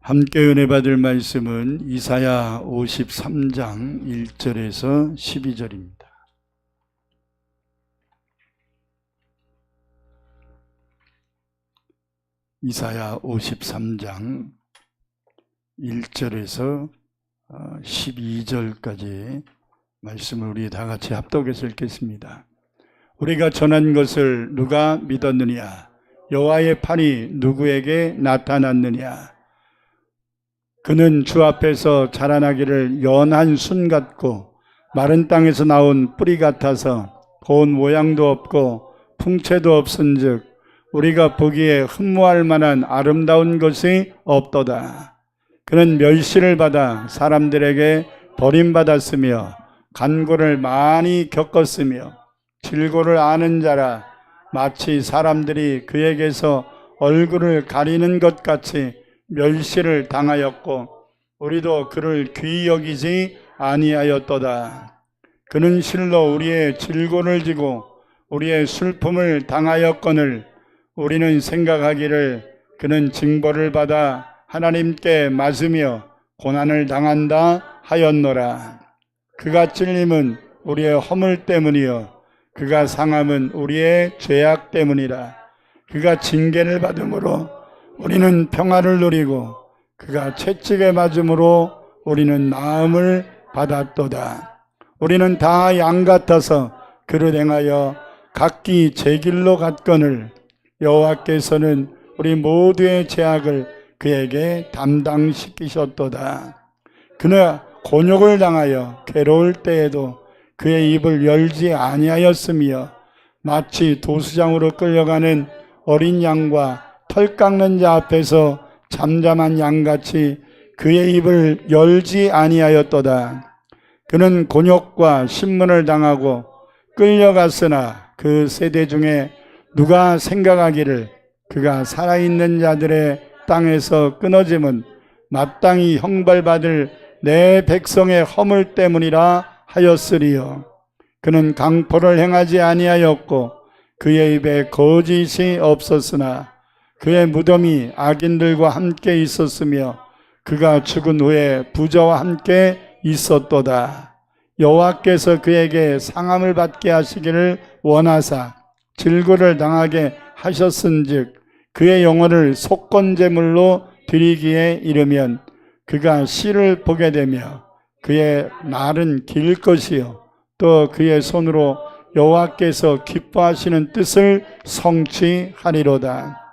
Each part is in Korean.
함께 은혜 받을 말씀은 이사야 53장 1절에서 12절입니다. 이사야 53장 1절에서 12절까지 말씀을 우리 다 같이 합독해서 읽겠습니다. 우리가 전한 것을 누가 믿었느냐? 여호와의 팔이 누구에게 나타났느냐? 그는 주 앞에서 자라나기를 연한 순 같고 마른 땅에서 나온 뿌리 같아서 고운 모양도 없고 풍채도 없은즉 우리가 보기에 흠모할 만한 아름다운 것이 없도다. 그는 멸시를 받아 사람들에게 버림받았으며 간고를 많이 겪었으며 질고를 아는 자라 마치 사람들이 그에게서 얼굴을 가리는 것 같이 멸시를 당하였고 우리도 그를 귀히 여기지 아니하였도다. 그는 실로 우리의 질고를 지고 우리의 슬픔을 당하였거늘 우리는 생각하기를 그는 징벌을 받아 하나님께 맞으며 고난을 당한다 하였노라. 그가 찔림은 우리의 허물 때문이요 그가 상함은 우리의 죄악 때문이라. 그가 징계를 받음으로 우리는 평화를 누리고 그가 채찍에 맞음으로 우리는 나음을 받았도다. 우리는 다 양 같아서 그를 행하여 각기 제 길로 갔거늘 여호와께서는 우리 모두의 죄악을 그에게 담당시키셨도다. 그는 곤욕을 당하여 괴로울 때에도 그의 입을 열지 아니하였으며 마치 도수장으로 끌려가는 어린 양과 털 깎는 자 앞에서 잠잠한 양같이 그의 입을 열지 아니하였도다. 그는 곤욕과 신문을 당하고 끌려갔으나 그 세대 중에 누가 생각하기를 그가 살아있는 자들의 땅에서 끊어짐은 마땅히 형벌받을 내 백성의 허물 때문이라 하였으리요. 그는 강포를 행하지 아니하였고 그의 입에 거짓이 없었으나 그의 무덤이 악인들과 함께 있었으며 그가 죽은 후에 부자와 함께 있었도다. 여호와께서 그에게 상함을 받게 하시기를 원하사 질고를 당하게 하셨은즉 그의 영혼을 속건제물로 드리기에 이르면 그가 씨를 보게 되며 그의 날은 길 것이요 또 그의 손으로 여호와께서 기뻐하시는 뜻을 성취하리로다.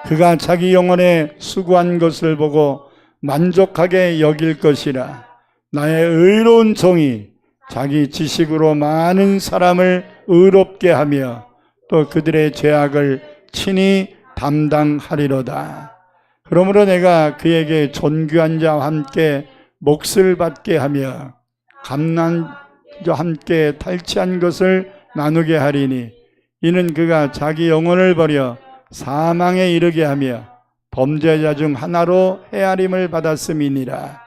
그가 자기 영혼에 수고한 것을 보고 만족하게 여길 것이라. 나의 의로운 종이 자기 지식으로 많은 사람을 의롭게 하며 또 그들의 죄악을 친히 담당하리로다. 그러므로 내가 그에게 존귀한 자와 함께 몫을 받게 하며 감난 자와 함께 탈취한 것을 나누게 하리니 이는 그가 자기 영혼을 버려 사망에 이르게 하며 범죄자 중 하나로 헤아림을 받았음이니라.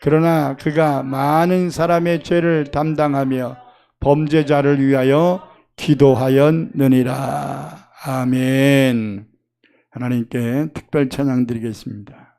그러나 그가 많은 사람의 죄를 담당하며 범죄자를 위하여 기도하였느니라. 아멘. 하나님께 특별 찬양 드리겠습니다.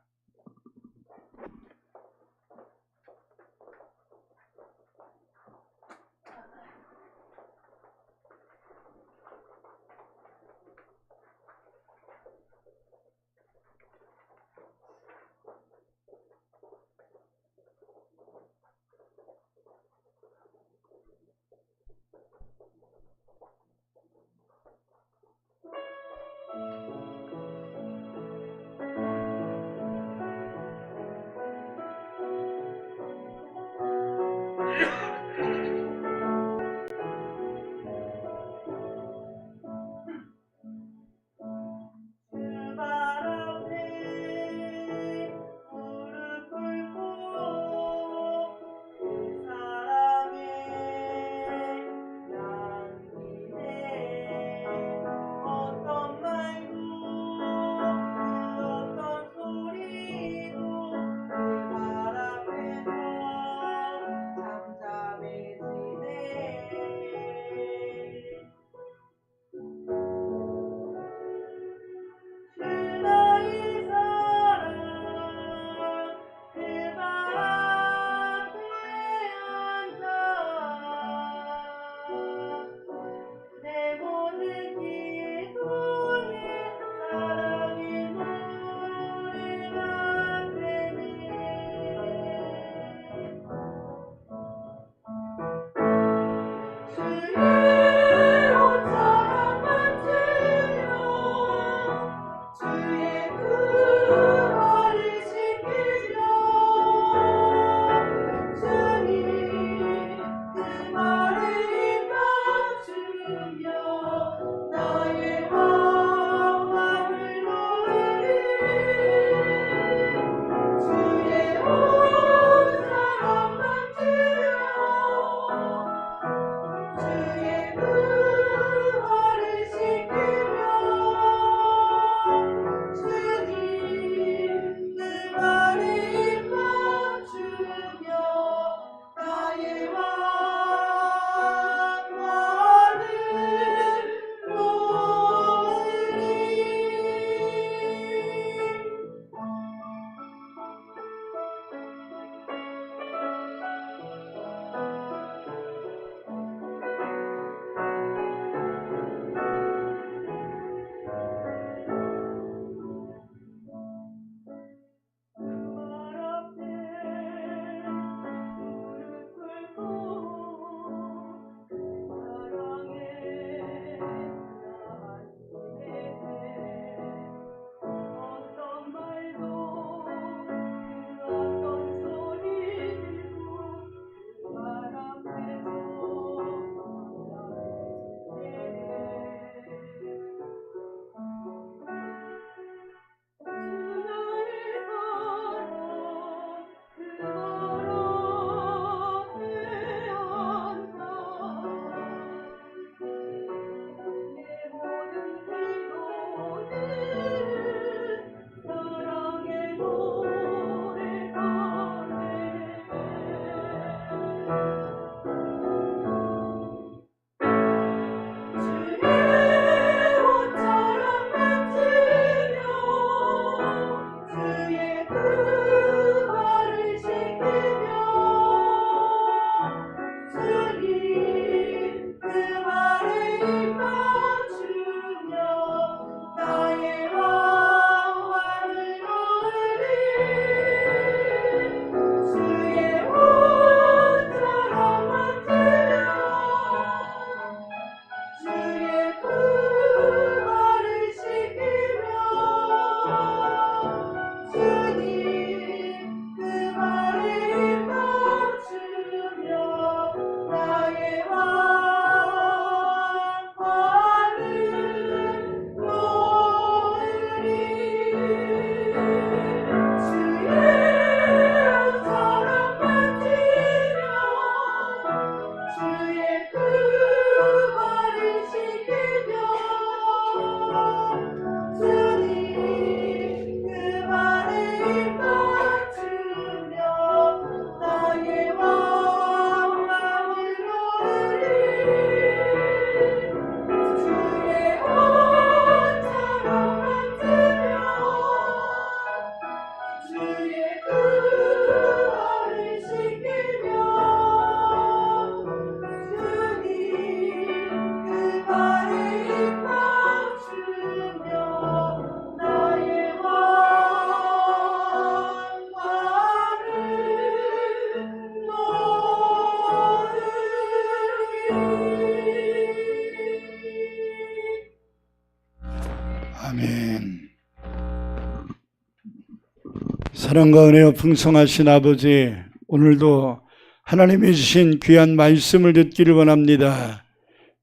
사랑과 은혜와 풍성하신 아버지, 오늘도 하나님이 주신 귀한 말씀을 듣기를 원합니다.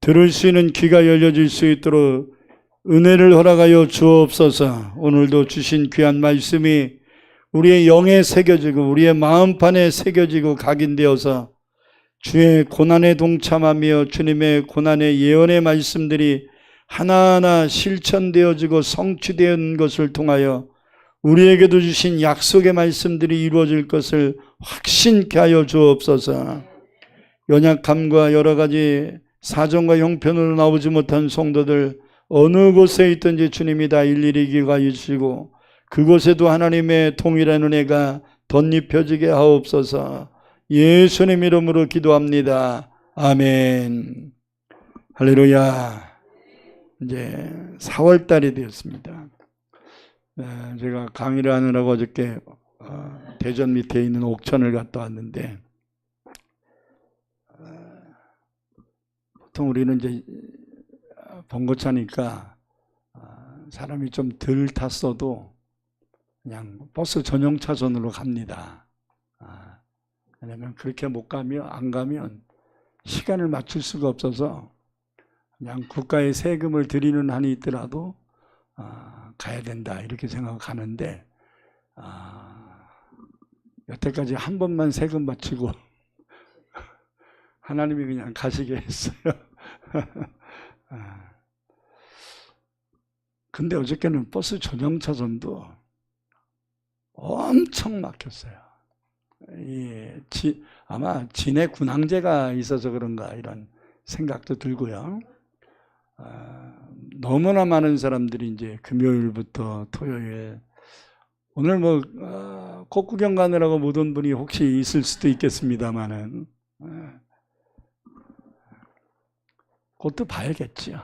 들을 수 있는 귀가 열려질 수 있도록 은혜를 허락하여 주옵소서. 오늘도 주신 귀한 말씀이 우리의 영에 새겨지고 우리의 마음판에 새겨지고 각인되어서 주의 고난에 동참하며 주님의 고난의 예언의 말씀들이 하나하나 실천되어지고 성취된 것을 통하여 우리에게도 주신 약속의 말씀들이 이루어질 것을 확신케 하여 주옵소서. 연약함과 여러 가지 사정과 형편으로 나오지 못한 성도들 어느 곳에 있든지 주님이 다 일일이 기억하여 주시고 그곳에도 하나님의 동일한 은혜가 덧입혀지게 하옵소서. 예수님 이름으로 기도합니다. 아멘. 할렐루야. 이제 4월달이 되었습니다. 제가 강의를 하느라고 어저께 대전 밑에 있는 옥천을 갔다 왔는데, 보통 우리는 이제 번거차니까 사람이 좀 덜 탔어도 그냥 버스 전용 차선으로 갑니다. 왜냐하면 그렇게 안 가면 시간을 맞출 수가 없어서 그냥 국가에 세금을 들이는 한이 있더라도 가야 된다 이렇게 생각하는데, 여태까지 한 번만 세금 바치고 하나님이 그냥 가시게 했어요. 근데 어저께는 버스 전용 차선도 엄청 막혔어요. 아마 진해 군항제가 있어서 그런가 이런 생각도 들고요. 너무나 많은 사람들이 이제 금요일부터 토요일, 오늘 꽃구경 가느라고 못 온 분이 혹시 있을 수도 있겠습니다만은 그것도 봐야겠지요.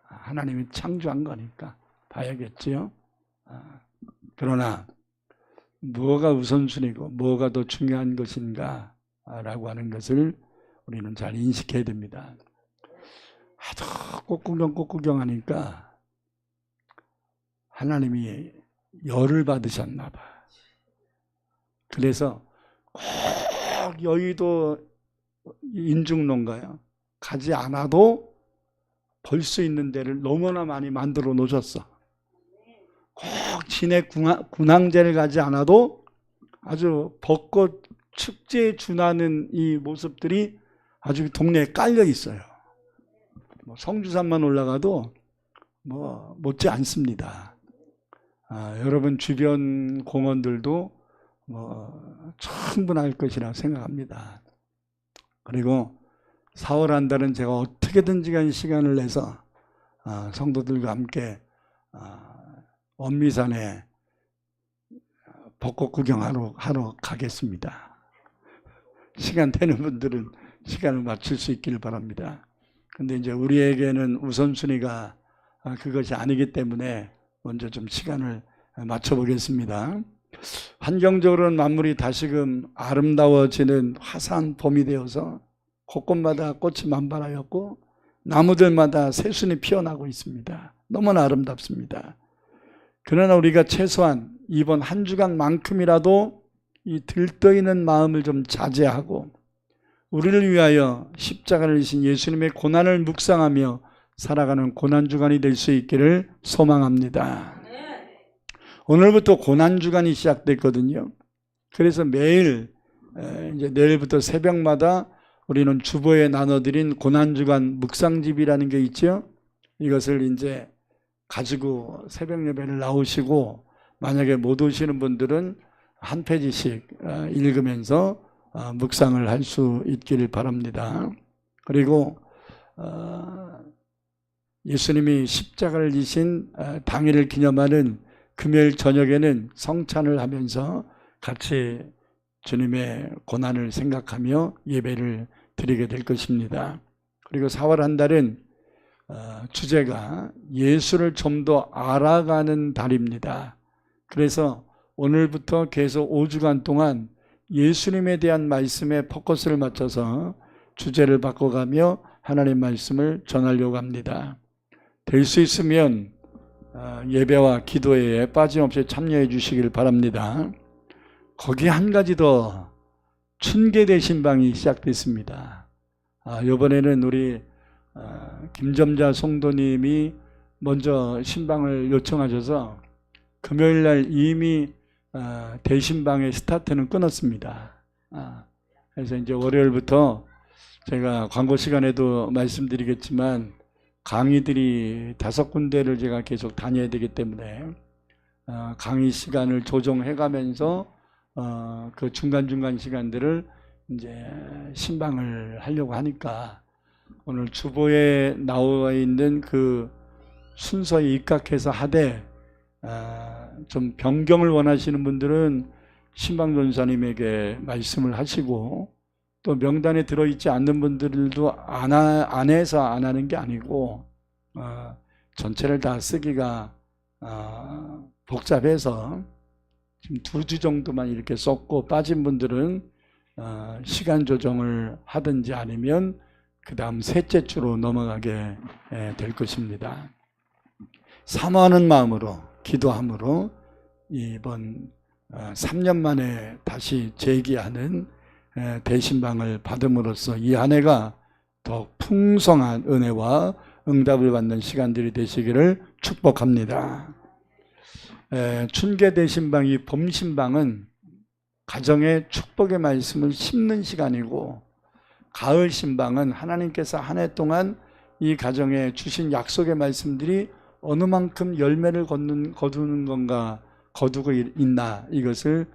하나님이 창조한 거니까 봐야겠지요. 그러나 뭐가 우선순위고 뭐가 더 중요한 것인가 라고 하는 것을 우리는 잘 인식해야 됩니다. 하도 꽃구경 하니까 하나님이 열을 받으셨나 봐. 그래서 꼭 여의도 인중농가요, 가지 않아도 볼 수 있는 데를 너무나 많이 만들어 놓으셨어. 꼭 진해 군항제를 가지 않아도 아주 벚꽃 축제에 준하는 이 모습들이 아주 동네에 깔려 있어요. 성주산만 올라가도 못지 않습니다. 여러분 주변 공원들도 충분할 것이라고 생각합니다. 그리고 4월 한 달은 제가 어떻게든지 간 시간을 내서 성도들과 함께 원미산에 벚꽃 구경하러 가겠습니다. 시간 되는 분들은 시간을 맞출 수 있기를 바랍니다. 근데 이제 우리에게는 우선순위가 그것이 아니기 때문에 먼저 좀 시간을 맞춰보겠습니다. 환경적으로는 만물이 다시금 아름다워지는 화사한 봄이 되어서 곳곳마다 꽃이 만발하였고 나무들마다 새순이 피어나고 있습니다. 너무나 아름답습니다. 그러나 우리가 최소한 이번 한 주간만큼이라도 이 들떠있는 마음을 좀 자제하고 우리를 위하여 십자가를 지신 예수님의 고난을 묵상하며 살아가는 고난주간이 될 수 있기를 소망합니다. 오늘부터 고난주간이 시작됐거든요. 그래서 매일 이제 내일부터 새벽마다 우리는 주보에 나눠드린 고난주간 묵상집이라는 게 있죠. 이것을 이제 가지고 새벽 예배를 나오시고, 만약에 못 오시는 분들은 한 페이지씩 읽으면서 묵상을 할 수 있기를 바랍니다. 그리고 예수님이 십자가를 지신 당일을 기념하는 금요일 저녁에는 성찬을 하면서 같이 주님의 고난을 생각하며 예배를 드리게 될 것입니다. 그리고 4월 한 달은 주제가 예수를 좀 더 알아가는 달입니다. 그래서 오늘부터 계속 5주간 동안 예수님에 대한 말씀에 포커스를 맞춰서 주제를 바꿔가며 하나님 말씀을 전하려고 합니다. 될 수 있으면 예배와 기도회에 빠짐없이 참여해 주시길 바랍니다. 거기에 한 가지 더 춘계대 신방이 시작됐습니다. 이번에는 우리 김점자 성도님이 먼저 신방을 요청하셔서 금요일날 이미 대신방의 스타트는 끊었습니다. 그래서 이제 월요일부터 제가 광고 시간에도 말씀드리겠지만 강의들이 5군데를 제가 계속 다녀야 되기 때문에 강의 시간을 조정해 가면서 그 중간중간 시간들을 이제 신방을 하려고 하니까 오늘 주보에 나와 있는 그 순서에 입각해서 하되 좀 변경을 원하시는 분들은 신방전사님에게 말씀을 하시고, 또 명단에 들어있지 않는 분들도 안 해서 안 하는 게 아니고 전체를 다 쓰기가 복잡해서 지금 2주 정도만 이렇게 썼고, 빠진 분들은 시간 조정을 하든지 아니면 그 다음 셋째 주로 넘어가게 될 것입니다. 사모하는 마음으로 기도함으로 이번 3년 만에 다시 재기하는 대신방을 받음으로써 이 한 해가 더 풍성한 은혜와 응답을 받는 시간들이 되시기를 축복합니다. 춘계 대신방이 봄신방은 가정의 축복의 말씀을 심는 시간이고, 가을 신방은 하나님께서 한 해 동안 이 가정에 주신 약속의 말씀들이 어느 만큼 열매를 거두는 건가, 거두고 있나, 이것을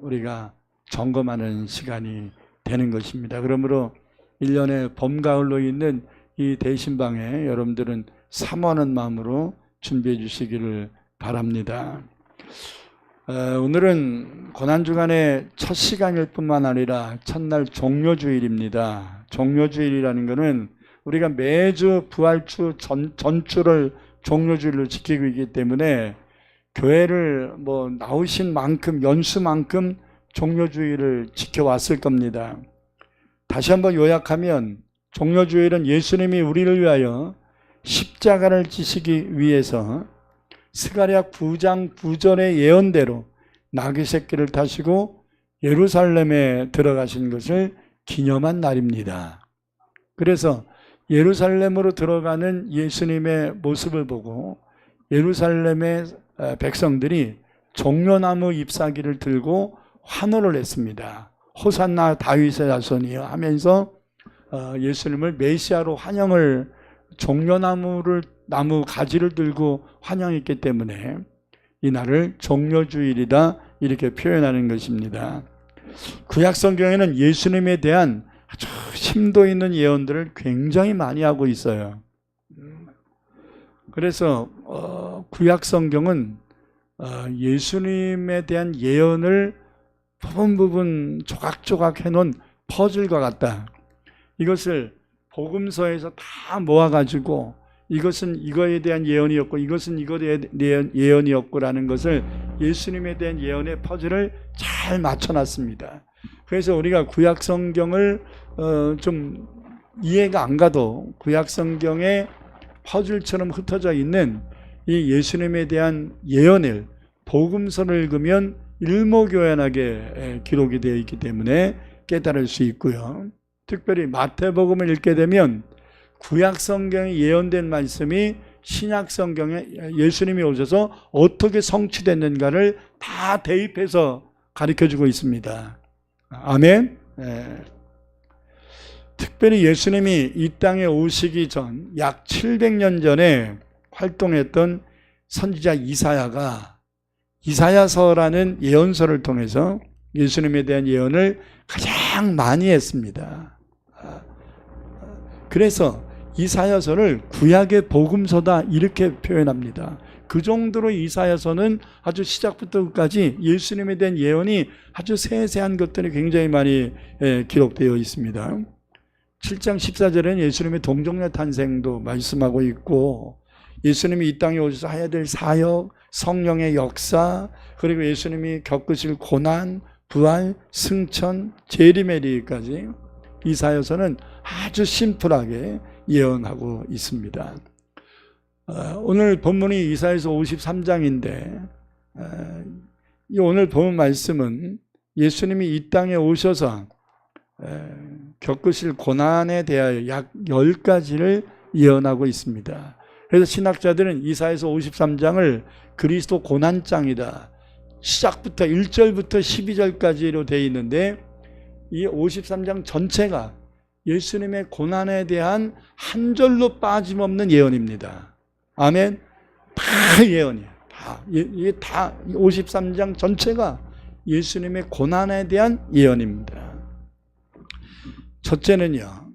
우리가 점검하는 시간이 되는 것입니다. 그러므로 1년의 봄, 가을로 있는 이 대신방에 여러분들은 사모하는 마음으로 준비해 주시기를 바랍니다. 오늘은 고난주간의 첫 시간일 뿐만 아니라 첫날 종료주일입니다. 종료주일이라는 것은 우리가 매주 부활주 전주를 종료주일로 지키고 있기 때문에 교회를 나오신 만큼, 연수만큼 종료주일을 지켜왔을 겁니다. 다시 한번 요약하면 종료주일은 예수님이 우리를 위하여 십자가를 지시기 위해서 스가랴 9장 9절의 예언대로 나귀 새끼를 타시고 예루살렘에 들어가신 것을 기념한 날입니다. 그래서 예루살렘으로 들어가는 예수님의 모습을 보고 예루살렘의 백성들이 종려나무 잎사귀를 들고 환호를 했습니다. 호산나 다윗의 자손이여 하면서 예수님을 메시아로 환영을, 종려나무 가지를 들고 환영했기 때문에 이 날을 종려주일이다 이렇게 표현하는 것입니다. 구약 성경에는 예수님에 대한 아주 심도 있는 예언들을 굉장히 많이 하고 있어요. 그래서 구약 성경은 예수님에 대한 예언을 부분 조각조각 해놓은 퍼즐과 같다. 이것을 복음서에서 다 모아가지고 이것은 이거에 대한 예언이었고 이것은 이거에 대한 예언이었고라는 것을, 예수님에 대한 예언의 퍼즐을 잘 맞춰놨습니다. 그래서 우리가 구약 성경을 좀 이해가 안 가도 구약 성경의 퍼즐처럼 흩어져 있는 이 예수님에 대한 예언을 복음서를 읽으면 일목요연하게 기록이 되어 있기 때문에 깨달을 수 있고요. 특별히 마태복음을 읽게 되면 구약 성경에 예언된 말씀이 신약 성경에 예수님이 오셔서 어떻게 성취됐는가를 다 대입해서 가르쳐주고 있습니다. 아멘. 특별히 예수님이 이 땅에 오시기 전 약 700년 전에 활동했던 선지자 이사야가 이사야서라는 예언서를 통해서 예수님에 대한 예언을 가장 많이 했습니다. 그래서 이사야서를 구약의 복음서다 이렇게 표현합니다. 그 정도로 이사야서는 아주 시작부터 끝까지 예수님에 대한 예언이 아주 세세한 것들이 굉장히 많이 기록되어 있습니다. 7장 14절에는 예수님의 동정녀 탄생도 말씀하고 있고, 예수님이 이 땅에 오셔서 해야 될 사역, 성령의 역사, 그리고 예수님이 겪으실 고난, 부활, 승천, 재림에리까지 이사야서는 아주 심플하게 예언하고 있습니다. 오늘 본문이 이사야서 53장인데 이 오늘 본 말씀은 예수님이 이 땅에 오셔서 겪으실 고난에 대하여 약 10가지를 예언하고 있습니다. 그래서 신학자들은 이사야서 53장을 그리스도 고난장이다. 시작부터 1절부터 12절까지로 되어 있는데 이 53장 전체가 예수님의 고난에 대한 한 절로 빠짐없는 예언입니다. 아멘. 다 예언이에요. 이게 다 53장 전체가 예수님의 고난에 대한 예언입니다. 첫째는요,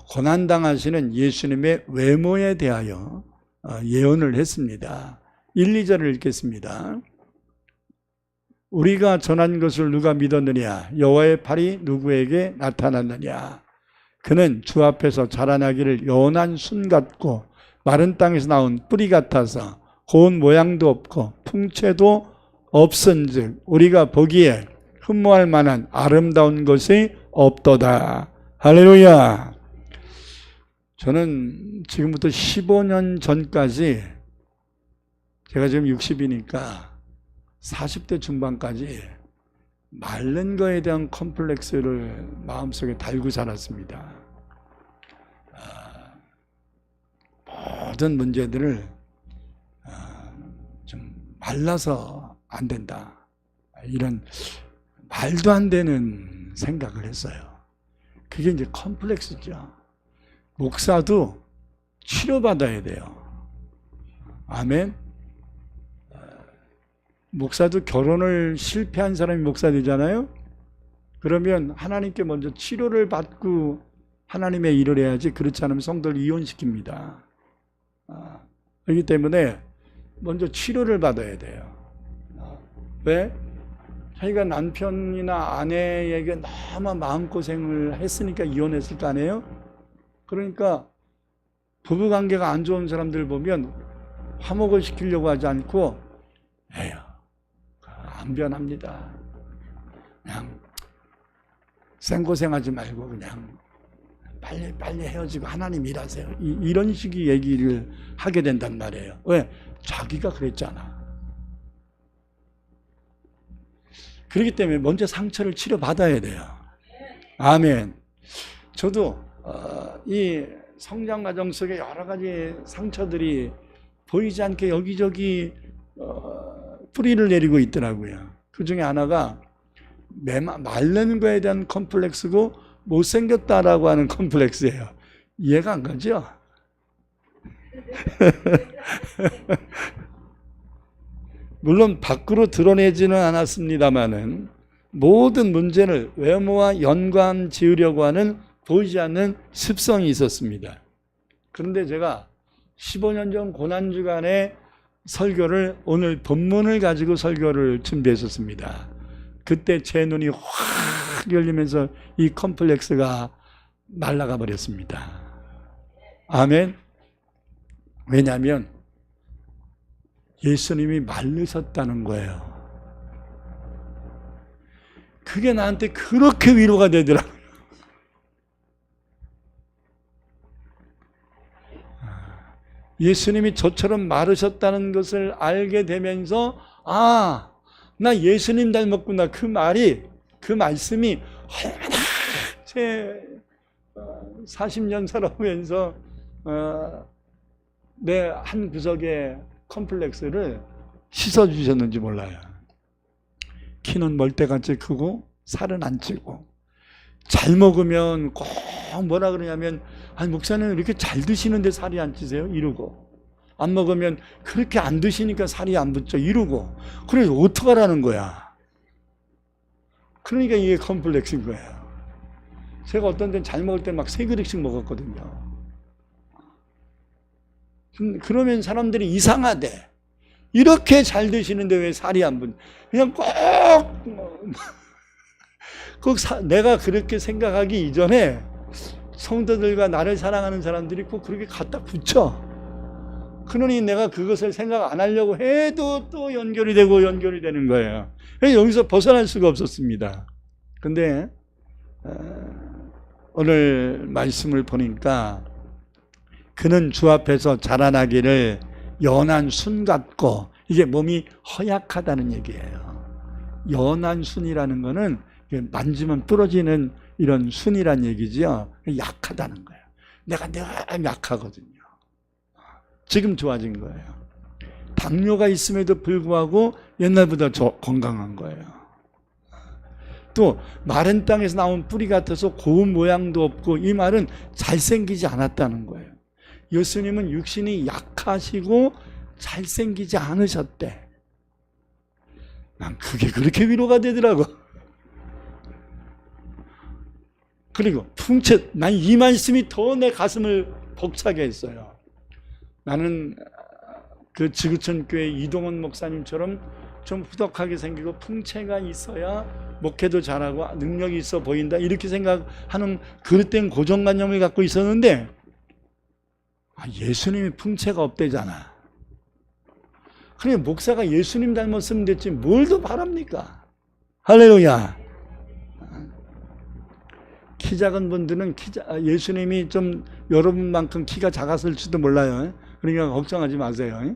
고난당하시는 예수님의 외모에 대하여 예언을 했습니다. 1, 2절을 읽겠습니다. 우리가 전한 것을 누가 믿었느냐? 여호와의 팔이 누구에게 나타났느냐? 그는 주 앞에서 자라나기를 연한 순 같고 마른 땅에서 나온 뿌리 같아서 고운 모양도 없고 풍채도 없은즉 우리가 보기에 흠모할 만한 아름다운 것이 없도다. 할렐루야. 저는 지금부터 15년 전까지, 제가 지금 60이니까 40대 중반까지 마른 거에 대한 컴플렉스를 마음속에 달고 살았습니다. 모든 문제들을 좀 말라서 안 된다, 이런 말도 안 되는 생각을 했어요. 그게 이제 컴플렉스죠. 목사도 치료받아야 돼요. 아멘. 목사도 결혼을 실패한 사람이 목사 되잖아요. 그러면 하나님께 먼저 치료를 받고 하나님의 일을 해야지, 그렇지 않으면 성도를 이혼시킵니다. 그렇기 때문에 먼저 치료를 받아야 돼요. 왜? 자기가 남편이나 아내에게 너무 마음고생을 했으니까 이혼했을 거 아니에요? 그러니까 부부관계가 안 좋은 사람들 보면 화목을 시키려고 하지 않고, 에휴, 안 변합니다. 그냥 생고생하지 말고 그냥 빨리 헤어지고 하나님 일하세요. 이런 식의 얘기를 하게 된단 말이에요. 왜? 자기가 그랬잖아. 그렇기 때문에 먼저 상처를 치료받아야 돼요. 아멘. 저도 이 성장 과정 속에 여러 가지 상처들이 보이지 않게 여기저기 뿌리를 내리고 있더라고요. 그 중에 하나가 마르는 거에 대한 컴플렉스고 못생겼다라고 하는 컴플렉스예요. 이해가 안 가죠? 물론 밖으로 드러내지는 않았습니다만은 모든 문제를 외모와 연관 지으려고 하는 보이지 않는 습성이 있었습니다. 그런데 제가 15년 전 고난주간에 설교를, 오늘 본문을 가지고 설교를 준비했었습니다. 그때 제 눈이 확 열리면서 이 컴플렉스가 날아가 버렸습니다. 아멘. 왜냐하면 예수님이 마르셨다는 거예요. 그게 나한테 그렇게 위로가 되더라고요. 예수님이 저처럼 마르셨다는 것을 알게 되면서, 아, 나 예수님 닮았구나. 그 말씀이 얼마나 제 40년 살아오면서 내 한 구석에 컴플렉스를 씻어주셨는지 몰라요. 키는 멀대같이 크고 살은 안 찌고, 잘 먹으면 꼭 뭐라 그러냐면, 아니 목사님 이렇게 잘 드시는데 살이 안 찌세요? 이러고, 안 먹으면 그렇게 안 드시니까 살이 안 붙죠? 이러고. 그래서 어떡하라는 거야. 그러니까 이게 컴플렉스인 거예요. 제가 어떤 데는 잘 먹을 때 막 3그릇씩 먹었거든요. 그러면 사람들이 이상하대. 이렇게 잘 드시는데 왜 살이 안 붙냐. 그냥 꼭 내가 그렇게 생각하기 이전에 성도들과 나를 사랑하는 사람들이 꼭 그렇게 갖다 붙여. 그러니 내가 그것을 생각 안 하려고 해도 또 연결이 되는 거예요. 여기서 벗어날 수가 없었습니다. 근데 오늘 말씀을 보니까 그는 주 앞에서 자라나기를 연한 순 같고, 이게 몸이 허약하다는 얘기예요. 연한 순이라는 거는 만지면 부러지는 이런 순이란 얘기죠. 약하다는 거예요. 내가 늘 약하거든요. 지금 좋아진 거예요. 당뇨가 있음에도 불구하고 옛날보다 건강한 거예요. 또 마른 땅에서 나온 뿌리 같아서 고운 모양도 없고, 이 말은 잘생기지 않았다는 거예요. 예수님은 육신이 약하시고 잘생기지 않으셨대. 난 그게 그렇게 위로가 되더라고. 그리고 난 이 말씀이 더 내 가슴을 벅차게 했어요. 나는 그 지구촌 교회 이동원 목사님처럼 좀 후덕하게 생기고 풍채가 있어야 목회도 잘하고 능력이 있어 보인다, 이렇게 생각하는 그릇된 고정관념을 갖고 있었는데, 예수님이 풍채가 없대잖아. 그래, 목사가 예수님 닮았으면 됐지 뭘 더 바랍니까? 할렐루야. 키 작은 분들은 예수님이 좀 여러분만큼 키가 작았을지도 몰라요. 그러니까 걱정하지 마세요.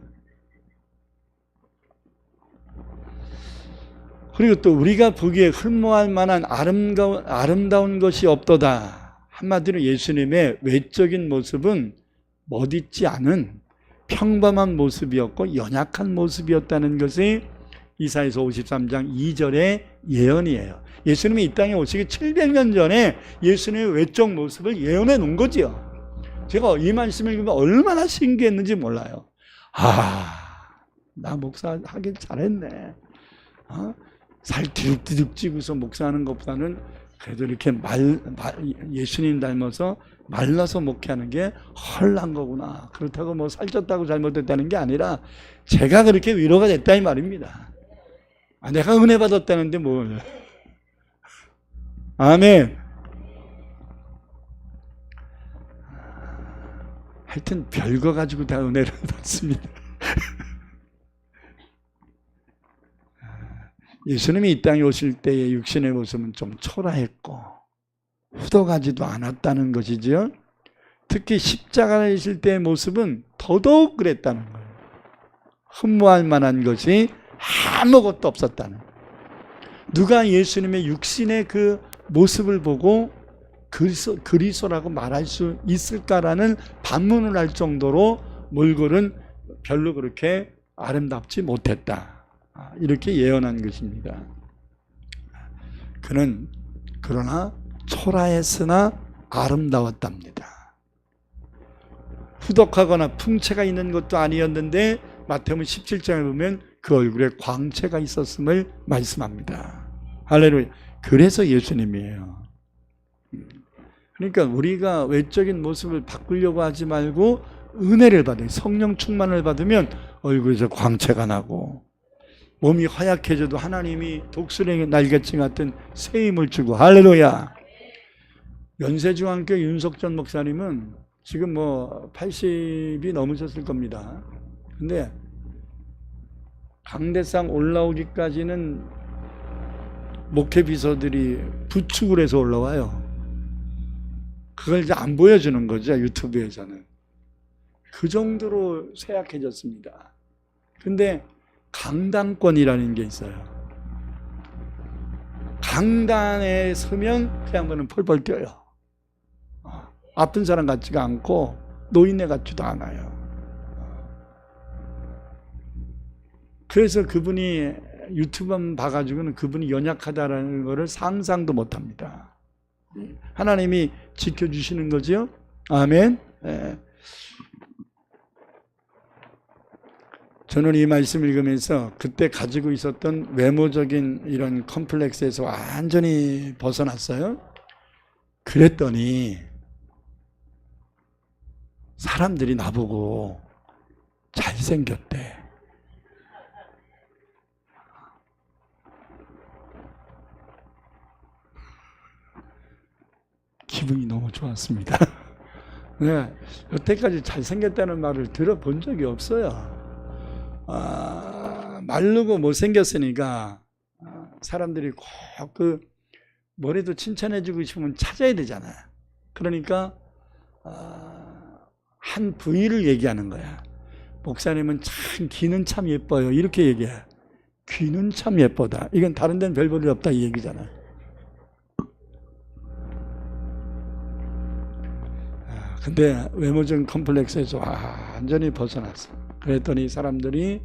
그리고 또 우리가 보기에 흠모할 만한 아름다운 것이 없도다. 한마디로 예수님의 외적인 모습은 멋있지 않은 평범한 모습이었고 연약한 모습이었다는 것이 이사야서 53장 2절의 예언이에요. 예수님이 이 땅에 오시기 700년 전에 예수님의 외적 모습을 예언해 놓은 거지요. 제가 이 말씀을 읽으면 얼마나 신기했는지 몰라요. 나 목사 하길 잘했네. 살 뒤룩뒤룩 찌고서 목사하는 것보다는 그래도 이렇게 예수님 닮아서 말라서 목회하는 게 헐난 거구나. 그렇다고 뭐 살쪘다고 잘못됐다는 게 아니라 제가 그렇게 위로가 됐다 이 말입니다. 내가 은혜 받았다는데 뭘. 아멘. 하여튼 별거 가지고 다 은혜를 받습니다. 예수님이 이 땅에 오실 때의 육신의 모습은 좀 초라했고 후덕하지도 않았다는 것이죠. 특히 십자가에 있을 때의 모습은 더더욱 그랬다는 거예요. 흠모할 만한 것이 아무것도 없었다는 거예요. 누가 예수님의 육신의 그 모습을 보고 그리스도라고 말할 수 있을까라는 반문을 할 정도로 몰골은 별로 그렇게 아름답지 못했다. 이렇게 예언한 것입니다. 그는 그러나 초라했으나 아름다웠답니다. 후덕하거나 풍채가 있는 것도 아니었는데 마태복음 17장에 보면 그 얼굴에 광채가 있었음을 말씀합니다. 할렐루야. 그래서 예수님이에요. 그러니까 우리가 외적인 모습을 바꾸려고 하지 말고 은혜를 받아요. 성령 충만을 받으면 얼굴에서 광채가 나고 몸이 허약해져도 하나님이 독수리 날개치 같은 새 힘을 주고. 할렐루야. 연세중앙교 윤석전 목사님은 지금 뭐 80이 넘으셨을 겁니다. 근데 강대상 올라오기까지는 목회 비서들이 부축을 해서 올라와요. 그걸 이제 안 보여주는 거죠, 유튜브에서는. 그 정도로 쇠약해졌습니다. 근데 강단권이라는 게 있어요. 강단에 서면 그 양반은 펄펄 뛰어요. 아픈 사람 같지가 않고 노인네 같지도 않아요. 그래서 그분이 유튜브만 봐가지고는 그분이 연약하다라는 것을 상상도 못합니다. 하나님이 지켜주시는 거죠. 아멘. 저는 이 말씀 읽으면서 그때 가지고 있었던 외모적인 이런 컴플렉스에서 완전히 벗어났어요. 그랬더니 사람들이 나보고 잘생겼대. 기분이 너무 좋았습니다. 네, 여태까지 잘생겼다는 말을 들어본 적이 없어요. 마르고 못생겼으니까 사람들이 꼭 그 뭐래도 칭찬해주고 싶으면 찾아야 되잖아요. 그러니까 한 부위를 얘기하는 거야. 목사님은 참 기는 참 예뻐요. 이렇게 얘기해. 귀는 참 예쁘다. 이건 다른 데는 별 볼일 없다 이 얘기잖아요. 근데 외모적인 컴플렉스에서 완전히 벗어났어. 그랬더니 사람들이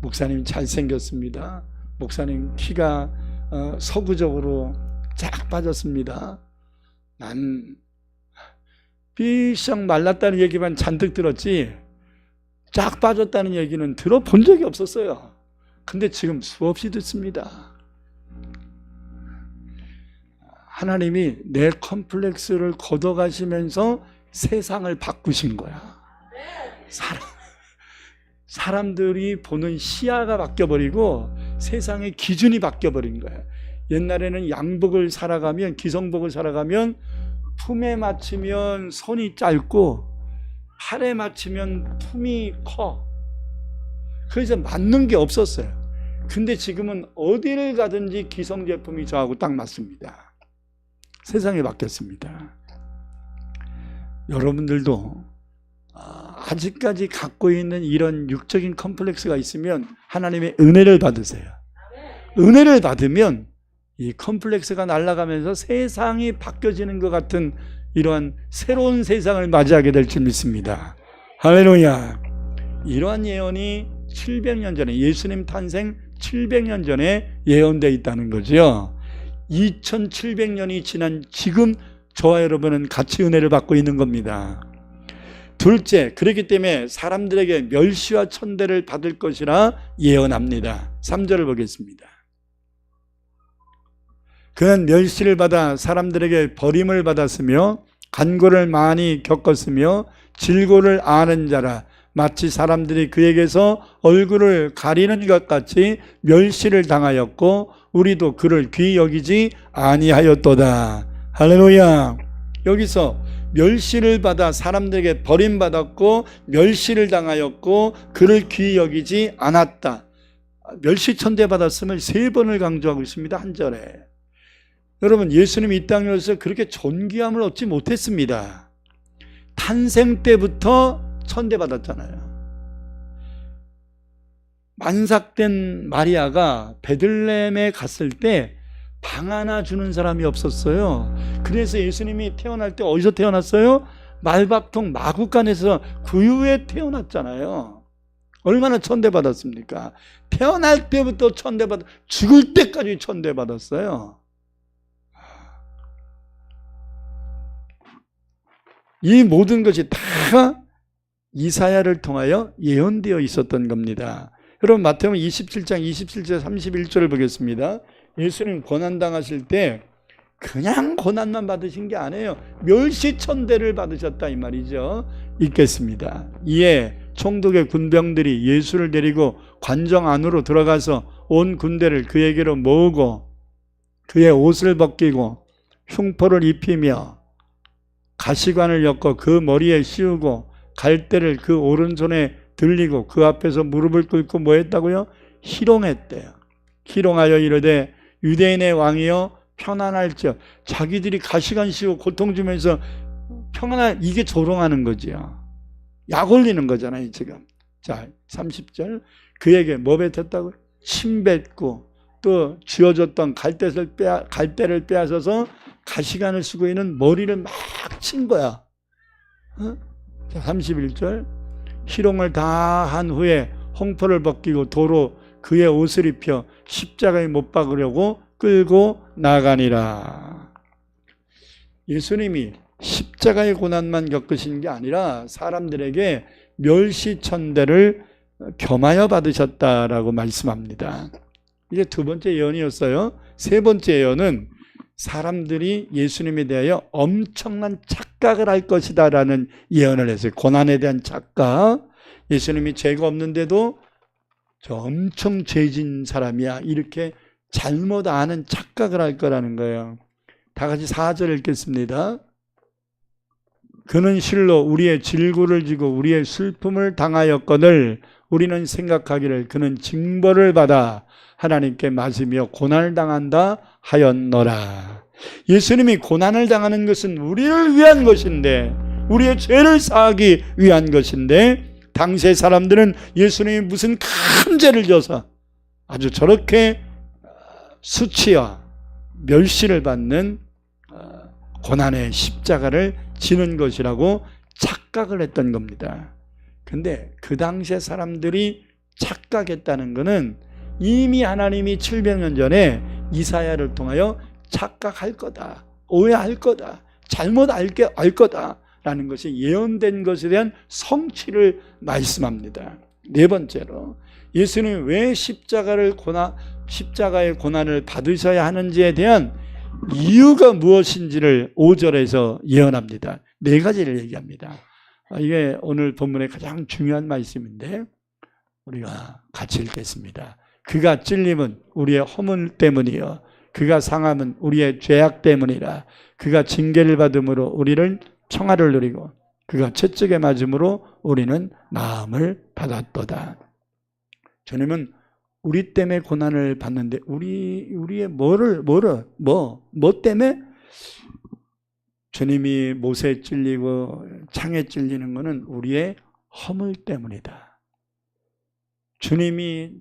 목사님 잘생겼습니다. 목사님 키가 서구적으로 쫙 빠졌습니다. 난 삐쩍 말랐다는 얘기만 잔뜩 들었지 쫙 빠졌다는 얘기는 들어본 적이 없었어요. 근데 지금 수없이 듣습니다. 하나님이 내 컴플렉스를 걷어가시면서 세상을 바꾸신 거야. 사람들이 보는 시야가 바뀌어버리고 세상의 기준이 바뀌어버린 거야. 옛날에는 양복을 살아가면, 기성복을 살아가면 품에 맞추면 손이 짧고 팔에 맞추면 품이 커. 그래서 맞는 게 없었어요. 근데 지금은 어디를 가든지 기성 제품이 저하고 딱 맞습니다. 세상이 바뀌었습니다. 여러분들도 아직까지 갖고 있는 이런 육적인 컴플렉스가 있으면 하나님의 은혜를 받으세요. 은혜를 받으면 이 컴플렉스가 날아가면서 세상이 바뀌어지는 것 같은 이러한 새로운 세상을 맞이하게 될 줄 믿습니다. 할렐루야. 이러한 예언이 700년 전에, 예수님 탄생 700년 전에 예언되어 있다는 거죠. 2700년이 지난 지금 저와 여러분은 같이 은혜를 받고 있는 겁니다. 둘째, 그렇기 때문에 사람들에게 멸시와 천대를 받을 것이라 예언합니다. 3절을 보겠습니다. 그는 멸시를 받아 사람들에게 버림을 받았으며 간고를 많이 겪었으며 질고를 아는 자라. 마치 사람들이 그에게서 얼굴을 가리는 것 같이 멸시를 당하였고 우리도 그를 귀히 여기지 아니하였도다. 할렐루야. 여기서 멸시를 받아 사람들에게 버림받았고 멸시를 당하였고 그를 귀히 여기지 않았다. 멸시 천대 받았음을 3번을 강조하고 있습니다. 한 절에. 여러분, 예수님이 이 땅에 오셔서 그렇게 존귀함을 얻지 못했습니다. 탄생 때부터 천대받았잖아요. 만삭된 마리아가 베들레헴에 갔을 때 방 하나 주는 사람이 없었어요. 그래서 예수님이 태어날 때 어디서 태어났어요? 말밥통 마구간에서 구유에 태어났잖아요. 얼마나 천대받았습니까? 태어날 때부터 천대받았, 죽을 때까지 천대받았어요. 이 모든 것이 다 이사야를 통하여 예언되어 있었던 겁니다. 여러분, 마태복음 27장 27절 31절을 보겠습니다. 예수님 고난당하실 때 그냥 고난만 받으신 게 아니에요. 멸시천대를 받으셨다 이 말이죠. 읽겠습니다. 이에 총독의 군병들이 예수를 데리고 관정 안으로 들어가서 온 군대를 그에게로 모으고 그의 옷을 벗기고 흉포를 입히며 가시관을 엮어 그 머리에 씌우고 갈대를 그 오른손에 들리고 그 앞에서 무릎을 꿇고 뭐 했다고요? 희롱했대요. 희롱하여 이르되 유대인의 왕이여 편안할지어. 자기들이 가시관 씌우고 고통 주면서 평안할, 이게 조롱하는 거지요. 약 올리는 거잖아요 지금. 자 30절 그에게 뭐 뱉었다고요? 침 뱉고 또 쥐어줬던 갈대를 빼앗아서 가시관을 쓰고 있는 머리를 막 친 거야. 자 31절 희롱을 다 한 후에 홍포를 벗기고 도로 그의 옷을 입혀 십자가에 못 박으려고 끌고 나가니라. 예수님이 십자가의 고난만 겪으신 게 아니라 사람들에게 멸시천대를 겸하여 받으셨다라고 말씀합니다. 이게 두 번째 예언이었어요. 세 번째 예언은 사람들이 예수님에 대하여 엄청난 착각을 할 것이다 라는 예언을 했어요. 고난에 대한 착각. 예수님이 죄가 없는데도 저 엄청 죄진 사람이야 이렇게 잘못 아는 착각을 할 거라는 거예요. 다 같이 4절 읽겠습니다. 그는 실로 우리의 질고를 지고 우리의 슬픔을 당하였거늘 우리는 생각하기를 그는 징벌을 받아 하나님께 맞으며 고난을 당한다 하였노라. 예수님이 고난을 당하는 것은 우리를 위한 것인데, 우리의 죄를 사하기 위한 것인데 당시의 사람들은 예수님이 무슨 큰 죄를 져서 아주 저렇게 수치와 멸시를 받는 고난의 십자가를 지는 것이라고 착각을 했던 겁니다. 근데 그 당시의 사람들이 착각했다는 것은 이미 하나님이 700년 전에 이사야를 통하여 착각할 거다, 오해할 거다, 잘못 알 거다 라는 것이 예언된 것에 대한 성취를 말씀합니다. 네 번째로 예수님이 왜 십자가의 고난을 받으셔야 하는지에 대한 이유가 무엇인지를 5절에서 예언합니다. 네 가지를 얘기합니다. 이게 오늘 본문의 가장 중요한 말씀인데 우리가 같이 읽겠습니다. 그가 찔림은 우리의 허물 때문이요 그가 상함은 우리의 죄악 때문이라. 그가 징계를 받음으로 우리는 평화를 누리고 그가 채찍에 맞음으로 우리는 나음을 받았도다. 주님은 우리 때문에 고난을 받는데 우리의 뭐 때문에? 주님이 못에 찔리고 창에 찔리는 것은 우리의 허물 때문이다. 주님이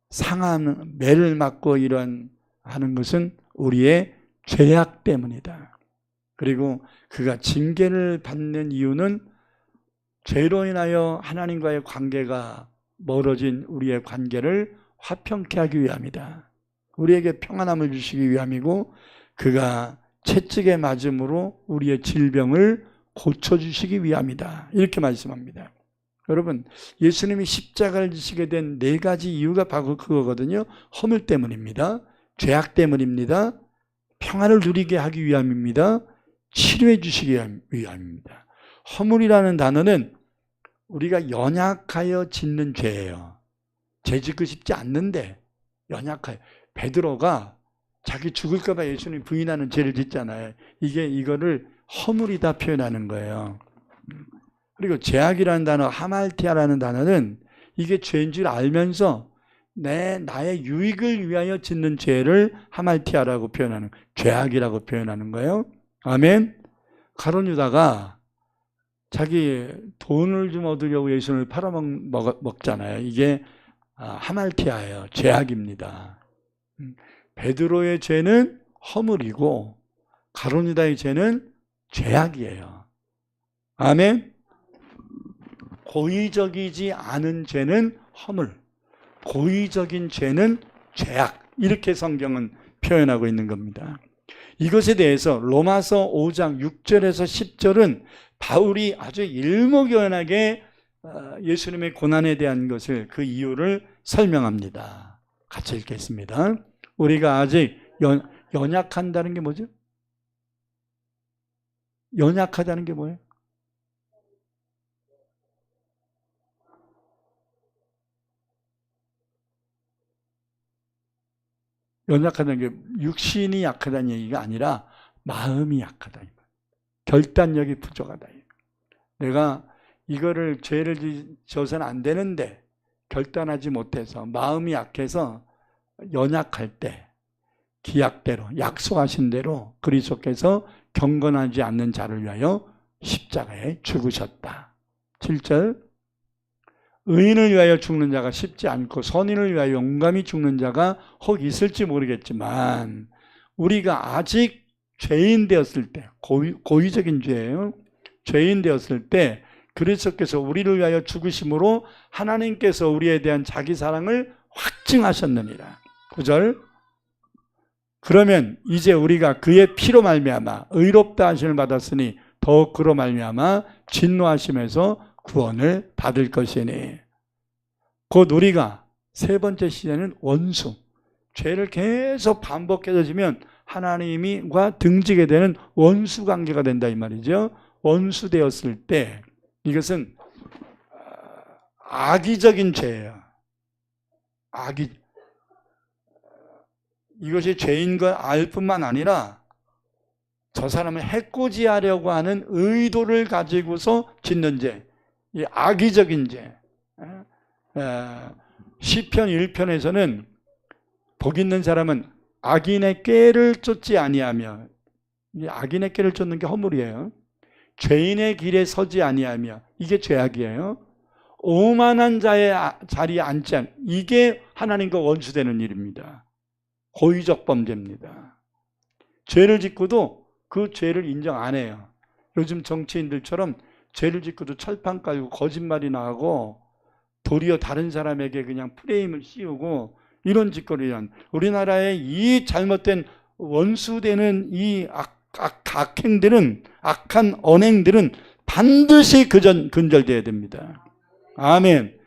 상한 매를 맞고 이런 하는 것은 우리의 죄악 때문이다. 그리고 그가 징계를 받는 이유는 죄로 인하여 하나님과의 관계가 멀어진 우리의 관계를 화평케 하기 위함이다. 우리에게 평안함을 주시기 위함이고 그가 채찍에 맞음으로 우리의 질병을 고쳐주시기 위함이다. 이렇게 말씀합니다. 여러분, 예수님이 십자가를 지시게 된 네 가지 이유가 바로 그거거든요. 허물 때문입니다. 죄악 때문입니다. 평안을 누리게 하기 위함입니다. 치료해 주시기 위함입니다. 허물이라는 단어는 우리가 연약하여 짓는 죄예요. 죄 짓고 싶지 않는데 연약하여. 베드로가 자기 죽을까 봐 예수님 부인하는 죄를 짓잖아요. 이거를 허물이다 표현하는 거예요. 그리고 죄악이라는 단어, 하말티아라는 단어는 이게 죄인 줄 알면서 나의 유익을 위하여 짓는 죄를 하말티아라고 표현하는, 죄악이라고 표현하는 거예요. 아멘. 가룟 유다가 자기 돈을 좀 얻으려고 예수님을 팔아먹잖아요. 이게 하말티아예요. 죄악입니다. 베드로의 죄는 허물이고 가룟 유다의 죄는 죄악이에요. 아멘. 고의적이지 않은 죄는 허물, 고의적인 죄는 죄악, 이렇게 성경은 표현하고 있는 겁니다. 이것에 대해서 로마서 5장 6절에서 10절은 바울이 아주 일목요연하게 예수님의 고난에 대한 것을, 그 이유를 설명합니다. 같이 읽겠습니다. 우리가 아직 연약한다는 게 뭐죠? 연약하다는 게 뭐예요? 연약하다는 게 육신이 약하다는 얘기가 아니라 마음이 약하다. 결단력이 부족하다. 내가 이거를 죄를 져서는 안 되는데 결단하지 못해서 마음이 약해서 연약할 때 기약대로 약속하신 대로 그리스도께서 경건하지 않는 자를 위하여 십자가에 죽으셨다. 7절 의인을 위하여 죽는 자가 쉽지 않고 선인을 위하여 용감히 죽는 자가 혹 있을지 모르겠지만 우리가 아직 죄인 되었을 때, 고의적인 죄예요. 죄인 되었을 때 그리스도께서 우리를 위하여 죽으심으로 하나님께서 우리에 대한 자기 사랑을 확증하셨느니라. 9절 그러면 이제 우리가 그의 피로 말미암아 의롭다 하심을 받았으니 더욱 그로 말미암아 진노하심에서 구원을 받을 것이니 곧 우리가 세 번째 시제는 원수, 죄를 계속 반복해서 지면 하나님과 등지게 되는 원수 관계가 된다 이 말이죠. 원수 되었을 때 이것은 악의적인 죄예요. 이것이 죄인 걸 알 뿐만 아니라 저 사람을 해코지하려고 하는 의도를 가지고서 짓는 죄, 이 악의적인 죄. 시편 1편에서는 복 있는 사람은 악인의 꾀를 쫓지 아니하며, 이 악인의 꾀를 쫓는 게 허물이에요. 죄인의 길에 서지 아니하며, 이게 죄악이에요. 오만한 자의 자리에 앉지 않, 이게 하나님과 원수되는 일입니다. 고의적 범죄입니다. 죄를 짓고도 그 죄를 인정 안 해요. 요즘 정치인들처럼 죄를 짓고도 철판 깔고 거짓말이나 하고 도리어 다른 사람에게 그냥 프레임을 씌우고 이런 짓거리를 한, 우리나라의 이 잘못된 원수되는 이 악행들은, 악한 언행들은 반드시 근절돼야 됩니다. 아멘.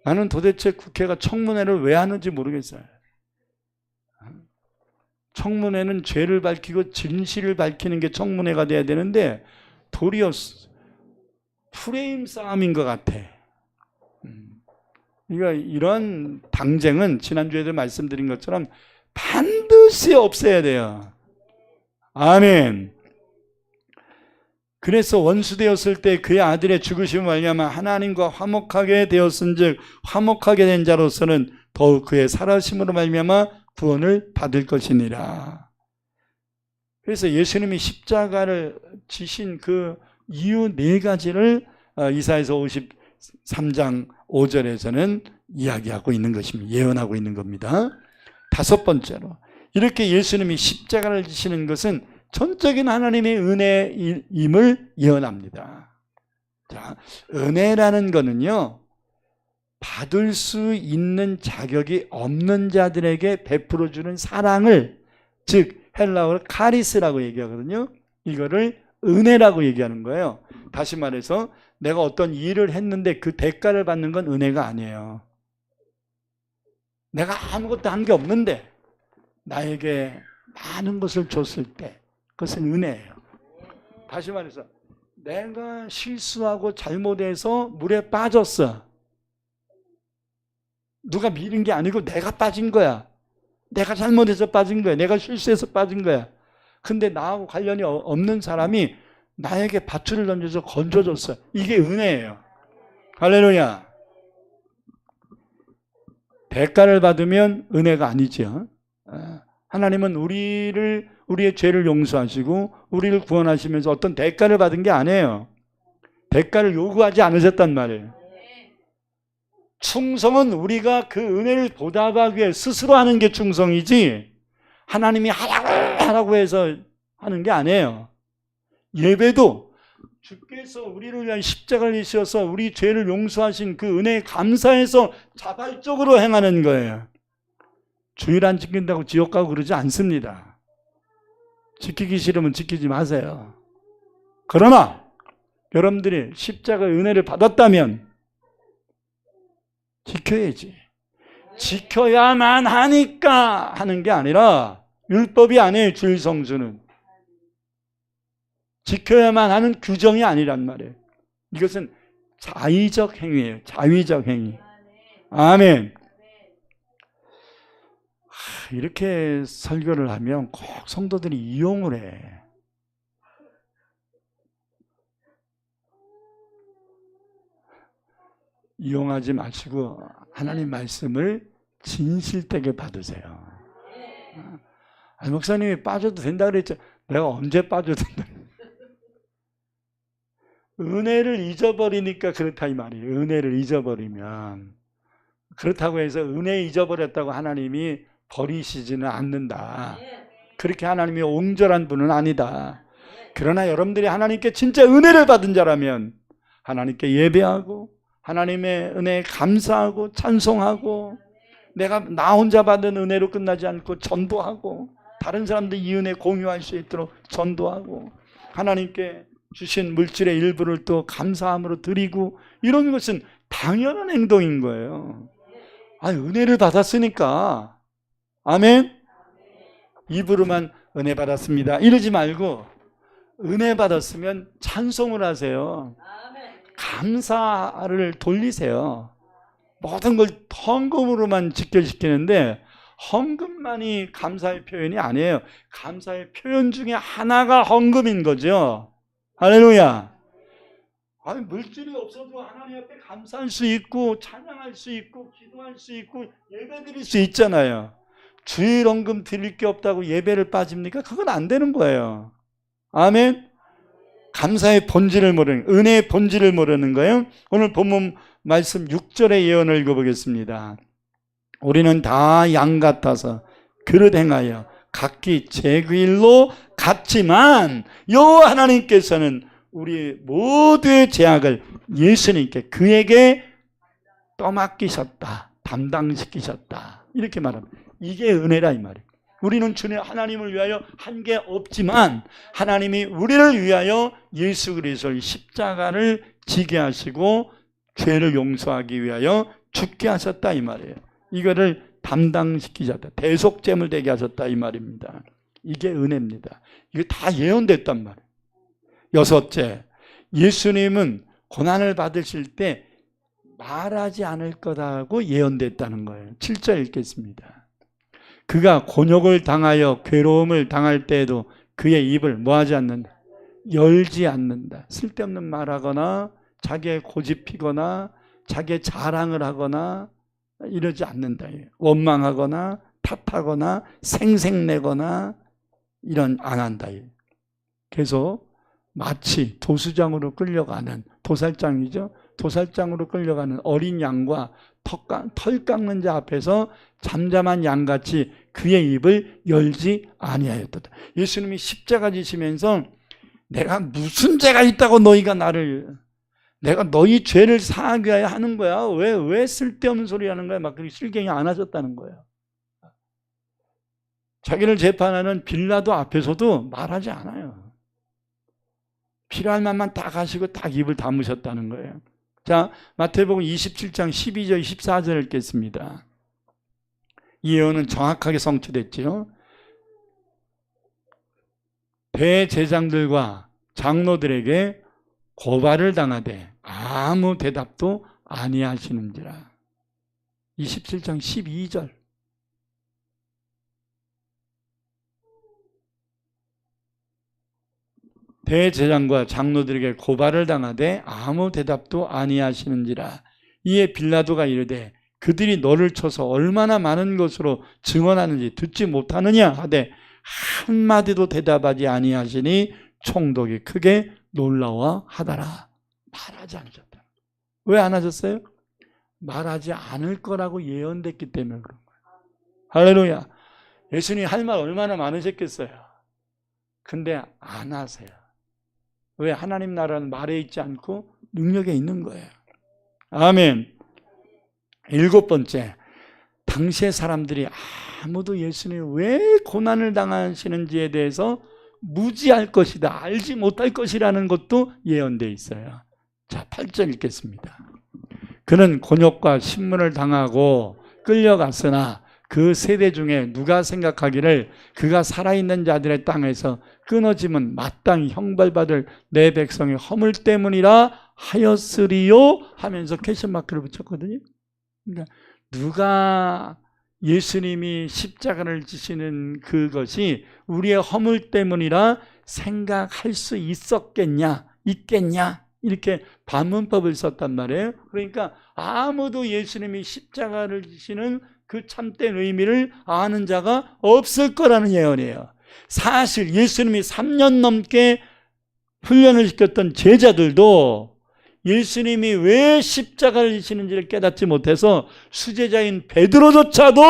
나는 도대체 국회가 청문회를 왜 하는지 모르겠어요. 청문회는 죄를 밝히고 진실을 밝히는 게 청문회가 돼야 되는데 도리어 프레임 싸움인 것 같아. 그러니까 이런 당쟁은 지난주에도 말씀드린 것처럼 반드시 없애야 돼요. 아멘. 그래서 원수되었을 때 그의 아들의 죽으심을 말미암아 하나님과 화목하게 되었은즉 화목하게 된 자로서는 더욱 그의 살아심으로 말미암아 구원을 받을 것이니라. 그래서 예수님이 십자가를 지신 그 이유 4가지를 이사야서 53장 5절에서는 이야기하고 있는 것입니다. 예언하고 있는 겁니다. 5번째로, 이렇게 예수님이 십자가를 지시는 것은 전적인 하나님의 은혜임을 예언합니다. 자, 은혜라는 거는요, 받을 수 있는 자격이 없는 자들에게 베풀어주는 사랑을, 즉 헬라어로 카리스라고 얘기하거든요. 이거를 은혜라고 얘기하는 거예요. 다시 말해서 내가 어떤 일을 했는데 그 대가를 받는 건 은혜가 아니에요. 내가 아무것도 한 게 없는데 나에게 많은 것을 줬을 때 그것은 은혜예요. 다시 말해서 내가 실수하고 잘못해서 물에 빠졌어. 누가 밀은 게 아니고 내가 빠진 거야. 내가 잘못해서 빠진 거야. 내가 실수해서 빠진 거야. 근데 나하고 관련이 없는 사람이 나에게 밧줄을 던져서 건져줬어. 이게 은혜예요. 할렐루야. 대가를 받으면 은혜가 아니죠. 하나님은 우리의 죄를 용서하시고 우리를 구원하시면서 어떤 대가를 받은 게 아니에요. 대가를 요구하지 않으셨단 말이에요. 충성은 우리가 그 은혜를 보답하기 위해 스스로 하는 게 충성이지 하나님이 하라고 해서 하는 게 아니에요. 예배도 주께서 우리를 위한 십자가를 지셔서 우리 죄를 용서하신 그 은혜에 감사해서 자발적으로 행하는 거예요. 주일 안 지킨다고 지옥 가고 그러지 않습니다. 지키기 싫으면 지키지 마세요. 그러나 여러분들이 십자가의 은혜를 받았다면 지켜야지. 지켜야만 하니까 하는 게 아니라 율법이 아니에요. 주일 성수는. 지켜야만 하는 규정이 아니란 말이에요. 이것은 자의적 행위예요. 자의적 행위. 아멘. 이렇게 설교를 하면 꼭 성도들이 이용을 해. 이용하지 마시고 하나님 말씀을 진실되게 받으세요. 목사님이 빠져도 된다 그랬죠. 내가 언제 빠져도 된다. 은혜를 잊어버리니까 그렇다 이 말이에요. 은혜를 잊어버리면. 그렇다고 해서 은혜 잊어버렸다고 하나님이 버리시지는 않는다. 그렇게 하나님이 옹졸한 분은 아니다. 그러나 여러분들이 하나님께 진짜 은혜를 받은 자라면 하나님께 예배하고 하나님의 은혜에 감사하고 찬송하고 내가 나 혼자 받은 은혜로 끝나지 않고 전도하고 다른 사람들 이 은혜 공유할 수 있도록 전도하고 하나님께 주신 물질의 일부를 또 감사함으로 드리고 이런 것은 당연한 행동인 거예요. 은혜를 받았으니까 아멘. 입으로만 은혜 받았습니다 이러지 말고 은혜 받았으면 찬송을 하세요. 감사를 돌리세요. 모든 걸 헌금으로만 직결시키는데 헌금만이 감사의 표현이 아니에요. 감사의 표현 중에 하나가 헌금인 거죠. 할렐루야. 물질이 없어도 하나님 앞에 감사할 수 있고 찬양할 수 있고 기도할 수 있고 예배 드릴 수 있잖아요. 주일 헌금 드릴 게 없다고 예배를 빠집니까? 그건 안 되는 거예요. 아멘. 감사의 본질을 모르는, 은혜의 본질을 모르는 거예요. 오늘 본문 말씀 6절의 예언을 읽어보겠습니다. 우리는 다 양 같아서 그릇 행하여 각기 제 그 일로 갔지만 여호와 하나님께서는 우리 모두의 죄악을 예수님께 그에게 떠맡기셨다, 담당시키셨다, 이렇게 말합니다. 이게 은혜라 이 말이에요. 우리는 주님 하나님을 위하여 한 게 없지만 하나님이 우리를 위하여 예수 그리스도의 십자가를 지게 하시고 죄를 용서하기 위하여 죽게 하셨다 이 말이에요. 이거를 담당시키셨다, 대속죄물 되게 하셨다 이 말입니다. 이게 은혜입니다. 이게 다 예언됐단 말이에요. 여섯째, 예수님은 고난을 받으실 때 말하지 않을 거라고 예언됐다는 거예요. 7절 읽겠습니다. 그가 곤욕을 당하여 괴로움을 당할 때에도 그의 입을 뭐하지 않는다? 열지 않는다. 쓸데없는 말하거나 자기의 고집 피거나 자기의 자랑을 하거나 이러지 않는다. 원망하거나 탓하거나 생색내거나 이런 안 한다. 계속 마치 도수장으로 끌려가는, 도살장이죠. 도살장으로 끌려가는 어린 양과 털 깎는 자 앞에서 잠잠한 양같이 그의 입을 열지 아니하였다. 예수님이 십자가 지시면서 내가 무슨 죄가 있다고 너희가 나를, 내가 너희 죄를 사하게 하는 거야. 왜 쓸데없는 소리 하는 거야. 막 그렇게 실갱이 안 하셨다는 거예요. 자기를 재판하는 빌라도 앞에서도 말하지 않아요. 필요할 만만 딱 하시고 딱 입을 다무셨다는 거예요. 자, 마태복음 27장 12절 14절 읽겠습니다. 이 예언은 정확하게 성취됐죠. 대제장들과 장로들에게 고발을 당하되 아무 대답도 아니하시는지라. 27장 12절. 대제장과 장로들에게 고발을 당하되 아무 대답도 아니하시는지라. 이에 빌라도가 이르되 그들이 너를 쳐서 얼마나 많은 것으로 증언하는지 듣지 못하느냐 하되 한마디도 대답하지 아니하시니 총독이 크게 놀라워 하더라. 말하지 않으셨다. 왜 안 하셨어요? 말하지 않을 거라고 예언됐기 때문에 그런 거예요. 할렐루야. 예수님 할 말 얼마나 많으셨겠어요. 근데 안 하세요. 왜? 하나님 나라는 말에 있지 않고 능력에 있는 거예요. 아멘. 7번째, 당시의 사람들이 아무도 예수님이 왜 고난을 당하시는지에 대해서 무지할 것이다, 알지 못할 것이라는 것도 예언되어 있어요. 자, 8절 읽겠습니다. 그는 곤욕과 신문을 당하고 끌려갔으나 그 세대 중에 누가 생각하기를 그가 살아있는 자들의 땅에서 끊어지면 마땅히 형벌받을 내 백성의 허물 때문이라 하였으리요 하면서 퀘스천마크를 붙였거든요. 그러니까 누가 예수님이 십자가를 지시는 그것이 우리의 허물 때문이라 생각할 수 있었겠냐, 있겠냐, 이렇게 반문법을 썼단 말이에요. 그러니까 아무도 예수님이 십자가를 지시는 그 참된 의미를 아는 자가 없을 거라는 예언이에요. 사실 예수님이 3년 넘게 훈련을 시켰던 제자들도 예수님이 왜 십자가를 지시는지를 깨닫지 못해서 수제자인 베드로조차도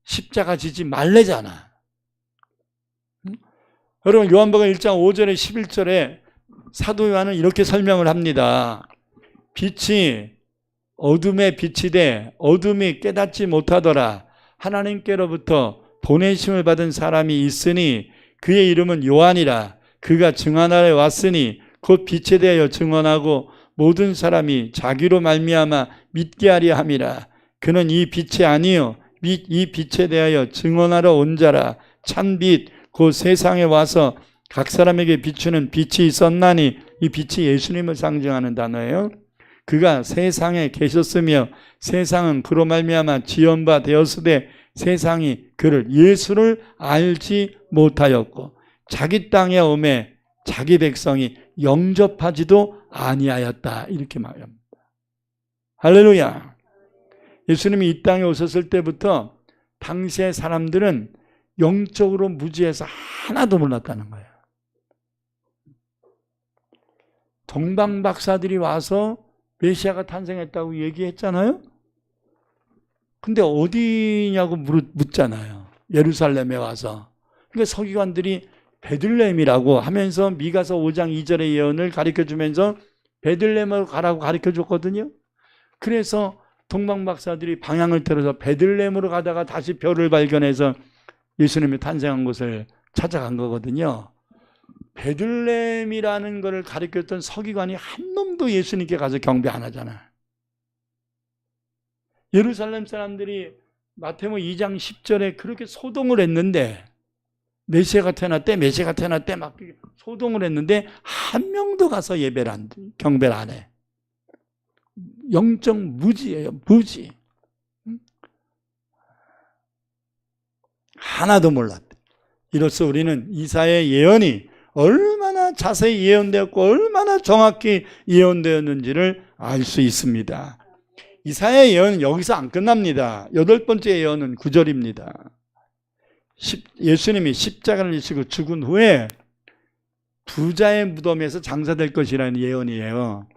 십자가 지지 말래잖아. 여러분, 요한복음 1장 5절에 11절에 사도 요한은 이렇게 설명을 합니다. 빛이 어둠에 빛이 돼 어둠이 깨닫지 못하더라. 하나님께로부터 보내심을 받은 사람이 있으니 그의 이름은 요한이라. 그가 증언하러 왔으니 곧 빛에 대하여 증언하고 모든 사람이 자기로 말미암아 믿게 하려 함이라. 그는 이 빛이 아니요 이 빛에 대하여 증언하러 온 자라. 참 빛 곧 세상에 와서 각 사람에게 비추는 빛이 있었나니, 이 빛이 예수님을 상징하는 단어예요. 그가 세상에 계셨으며 세상은 그로 말미암아 지은 바 되었으되 세상이 그를 예수를 알지 못하였고 자기 땅에 오매 자기 백성이 영접하지도 아니하였다. 이렇게 말합니다. 할렐루야. 예수님이 이 땅에 오셨을 때부터 당시의 사람들은 영적으로 무지해서 하나도 몰랐다는 거예요. 동방 박사들이 와서 메시아가 탄생했다고 얘기했잖아요. 근데 어디냐고 묻잖아요. 예루살렘에 와서. 그러니까 서기관들이 베들레헴이라고 하면서 미가서 5장 2절의 예언을 가르쳐주면서 베들레헴으로 가라고 가르쳐줬거든요. 그래서 동방 박사들이 방향을 틀어서 베들레헴으로 가다가 다시 별을 발견해서 예수님이 탄생한 곳을 찾아간 거거든요. 베들레헴이라는 것을 가르쳤던 서기관이 한 놈도 예수님께 가서 경배 안 하잖아요. 예루살렘 사람들이 마태복음 2장 10절에 그렇게 소동을 했는데 메시아가 태어났대 막 소동을 했는데 한 명도 가서 예배를 안 돼. 경배를 안 해. 영적 무지예요. 무지. 하나도 몰랐대. 이로써 우리는 이사야의 예언이 얼마나 자세히 예언되었고 얼마나 정확히 예언되었는지를 알 수 있습니다. 이사야의 예언은 여기서 안 끝납니다. 8번째 예언은 9절입니다. 예수님이 십자가를 지시고 죽은 후에 부자의 무덤에서 장사될 것이라는 예언이에요.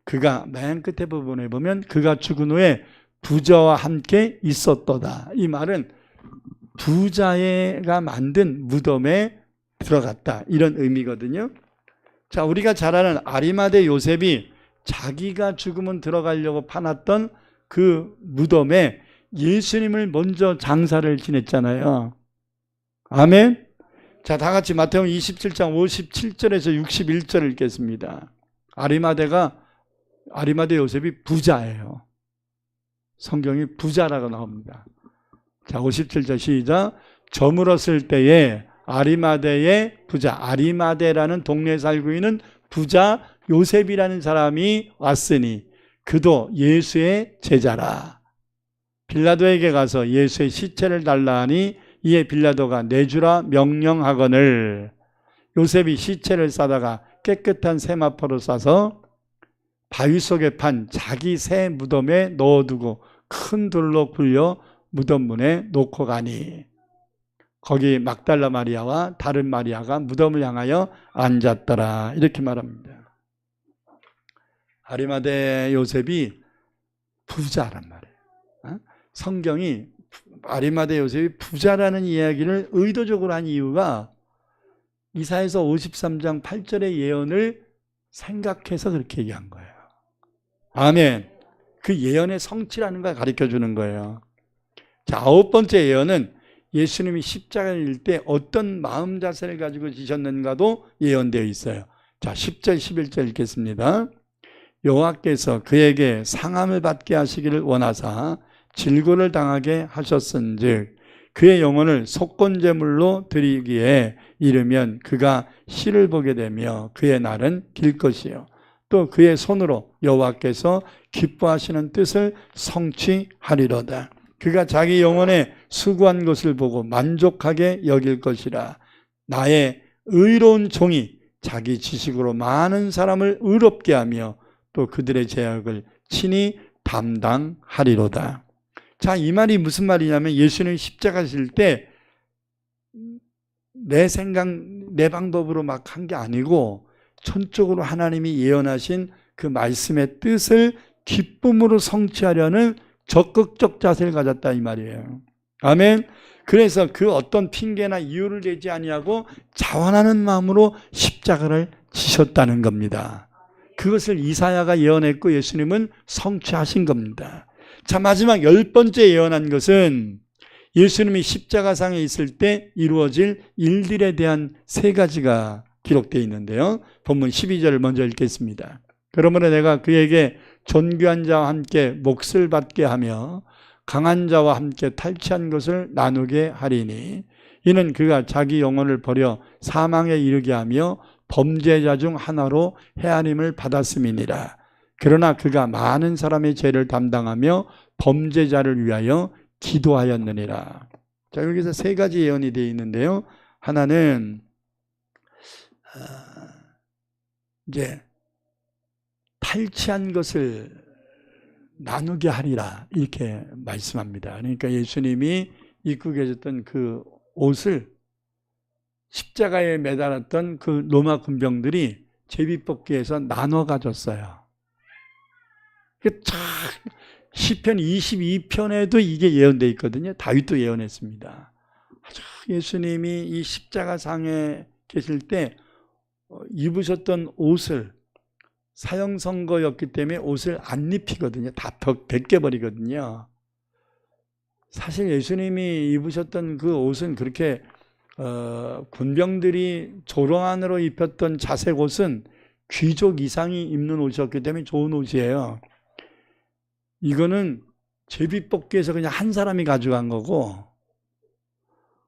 그가 맨 끝에 부분에 보면 그가 죽은 후에 부자와 함께 있었도다. 이 말은 부자가 만든 무덤에 들어갔다. 이런 의미거든요. 자, 우리가 잘 아는 아리마대 요셉이 자기가 죽으면 들어가려고 파놨던 그 무덤에 예수님을 먼저 장사를 지냈잖아요. 아멘. 자, 다 같이 마태복음 27장 57절에서 61절을 읽겠습니다. 아리마대 요셉이 부자예요. 성경이 부자라고 나옵니다. 자, 57절 시작. 저물었을 때에 아리마대의 부자, 아리마대라는 동네에 살고 있는 부자 요셉이라는 사람이 왔으니 그도 예수의 제자라. 빌라도에게 가서 예수의 시체를 달라 하니 이에 빌라도가 내주라 명령하거늘 요셉이 시체를 싸다가 깨끗한 세마포로 싸서 바위 속에 판 자기 새 무덤에 넣어두고 큰 돌로 굴려 무덤 문에 놓고 가니 거기 막달라 마리아와 다른 마리아가 무덤을 향하여 앉았더라. 이렇게 말합니다. 아리마대 요셉이 부자란 말이에요. 성경이 아리마대 요셉이 부자라는 이야기를 의도적으로 한 이유가 이사야서 53장 8절의 예언을 생각해서 그렇게 얘기한 거예요. 아멘. 그 예언의 성취라는 걸 가르쳐 주는 거예요. 자, 9번째 예언은 예수님이 십자가를 질 때 어떤 마음 자세를 가지고 지셨는가도 예언되어 있어요. 자, 10절 11절 읽겠습니다. 여호와께서 그에게 상함을 받게 하시기를 원하사 질고를 당하게 하셨은즉 그의 영혼을 속건제물로 드리기에 이르면 그가 시를 보게 되며 그의 날은 길 것이요 또 그의 손으로 여호와께서 기뻐하시는 뜻을 성취하리로다. 그가 자기 영혼에 수고한 것을 보고 만족하게 여길 것이라. 나의 의로운 종이 자기 지식으로 많은 사람을 의롭게 하며 또 그들의 죄악을 친히 담당하리로다. 자, 이 말이 무슨 말이냐면 예수님이 십자가 질 때 내 생각, 내 방법으로 막 한 게 아니고 전적으로 하나님이 예언하신 그 말씀의 뜻을 기쁨으로 성취하려는 적극적 자세를 가졌다 이 말이에요. 아멘. 그래서 그 어떤 핑계나 이유를 대지 아니하고 자원하는 마음으로 십자가를 지셨다는 겁니다. 그것을 이사야가 예언했고 예수님은 성취하신 겁니다. 자, 마지막 10번째 예언한 것은 예수님이 십자가상에 있을 때 이루어질 일들에 대한 3가지가 기록되어 있는데요. 본문 12절을 먼저 읽겠습니다. 그러므로 내가 그에게 존귀한 자와 함께 몫을 받게 하며 강한 자와 함께 탈취한 것을 나누게 하리니 이는 그가 자기 영혼을 버려 사망에 이르게 하며 범죄자 중 하나로 헤아림을 받았음이니라. 그러나 그가 많은 사람의 죄를 담당하며 범죄자를 위하여 기도하였느니라. 자, 여기서 3가지 예언이 되어 있는데요. 하나는 이제 탈취한 것을 나누게 하리라 이렇게 말씀합니다. 그러니까 예수님이 입고 계셨던 그 옷을 십자가에 매달았던 그 로마 군병들이 제비뽑기에서 나눠 가졌어요. 시편 22편에도 이게 예언되어 있거든요. 다윗도 예언했습니다. 예수님이 이 십자가상에 계실 때 입으셨던 옷을, 사형선고였기 때문에 옷을 안 입히거든요. 다 벗겨버리거든요. 사실 예수님이 입으셨던 그 옷은 그렇게 군병들이 조롱 안으로 입혔던 자색 옷은 귀족 이상이 입는 옷이었기 때문에 좋은 옷이에요. 이거는 제비뽑기에서 그냥 한 사람이 가져간 거고,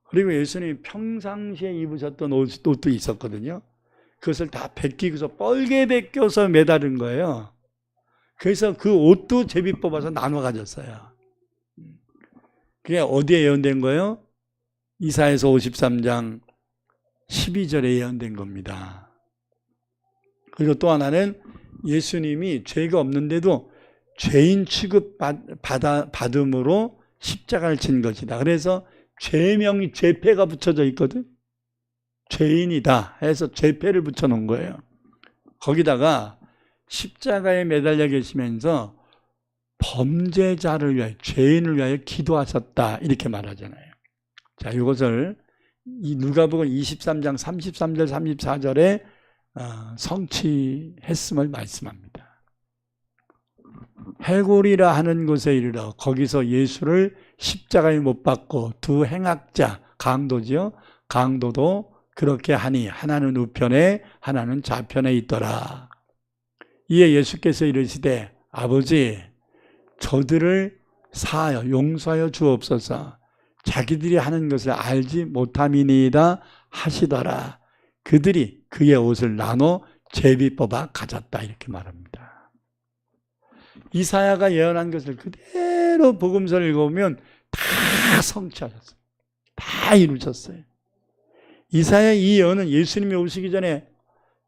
그리고 예수님이 평상시에 입으셨던 옷도 있었거든요. 그것을 다 벗기고서 뻘게 벗겨서 매다른 거예요. 그래서 그 옷도 제비 뽑아서 나눠 가졌어요. 그게 어디에 예언된 거예요? 이사야서 53장 12절에 예언된 겁니다. 그리고 또 하나는 예수님이 죄가 없는데도 죄인 취급 받음으로 십자가를 진 것이다. 그래서 죄명이, 죄패가 붙여져 있거든. 죄인이다 해서 죄패를 붙여놓은 거예요. 거기다가 십자가에 매달려 계시면서 범죄자를 위하여, 죄인을 위하여 기도하셨다 이렇게 말하잖아요. 자, 이것을 이 누가복음 23장 33절 34절에 성취했음을 말씀합니다. 해골이라 하는 곳에 이르러 거기서 예수를 십자가에 못 박고 두 행악자, 강도지요, 강도도 그렇게 하니 하나는 우편에 하나는 좌편에 있더라. 이에 예수께서 이르시되 아버지 저들을 사하여 용서하여 주옵소서. 자기들이 하는 것을 알지 못함이니이다 하시더라. 그들이 그의 옷을 나눠 제비 뽑아 가졌다 이렇게 말합니다. 이사야가 예언한 것을 그대로 복음서를 읽어보면 다 성취하셨어요. 다 이루셨어요. 이사야 이 예언은 예수님이 오시기 전에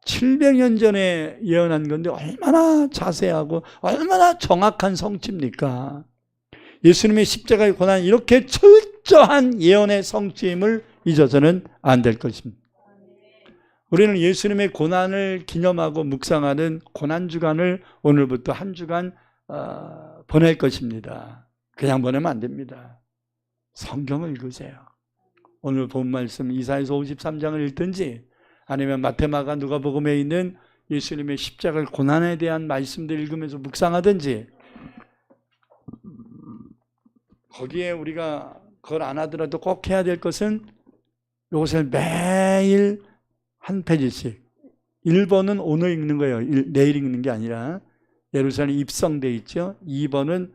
700년 전에 예언한 건데 얼마나 자세하고 얼마나 정확한 성취입니까? 예수님의 십자가의 고난, 이렇게 철저한 예언의 성취임을 잊어서는 안 될 것입니다. 우리는 예수님의 고난을 기념하고 묵상하는 고난주간을 오늘부터 한 주간 보낼 것입니다. 그냥 보내면 안 됩니다. 성경을 읽으세요. 오늘 본 말씀 이사야서 53장을 읽든지 아니면 마태마가 누가복음에 있는 예수님의 십자가의 고난에 대한 말씀들 읽으면서 묵상하든지, 거기에 우리가 그걸 안 하더라도 꼭 해야 될 것은 이것을 매일 한 페이지씩, 1번은 오늘 읽는 거예요. 내일 읽는 게 아니라 예루살렘 입성돼 있죠. 2번은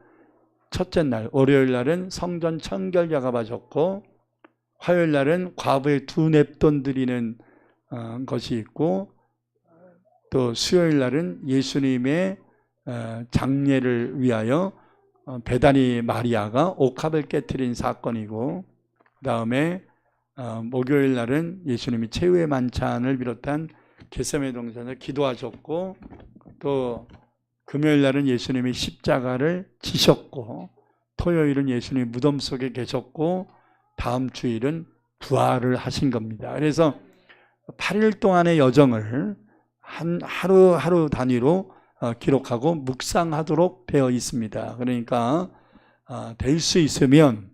첫째 날, 월요일 날은 성전 청결 작업을 하셨고, 화요일 날은 과부의 두 냅돈 드리는 것이 있고, 또 수요일 날은 예수님의 장례를 위하여 베다니 마리아가 옥합을 깨트린 사건이고, 그 다음에 목요일 날은 예수님이 최후의 만찬을 비롯한 겟세마네 동산에서 기도하셨고, 또 금요일 날은 예수님이 십자가를 지셨고, 토요일은 예수님이 무덤 속에 계셨고, 다음 주일은 부활을 하신 겁니다. 그래서 8일 동안의 여정을 하루 단위로 기록하고 묵상하도록 되어 있습니다. 그러니까 될 수 있으면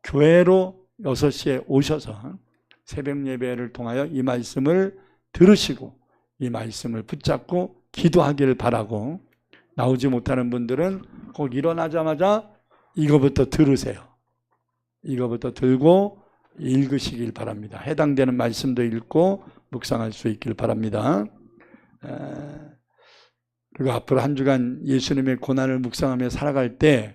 교회로 6시에 오셔서 새벽 예배를 통하여 이 말씀을 들으시고 이 말씀을 붙잡고 기도하기를 바라고, 나오지 못하는 분들은 꼭 일어나자마자 이거부터 들으세요. 이거부터 들고 읽으시길 바랍니다. 해당되는 말씀도 읽고 묵상할 수 있길 바랍니다. 그리고 앞으로 한 주간 예수님의 고난을 묵상하며 살아갈 때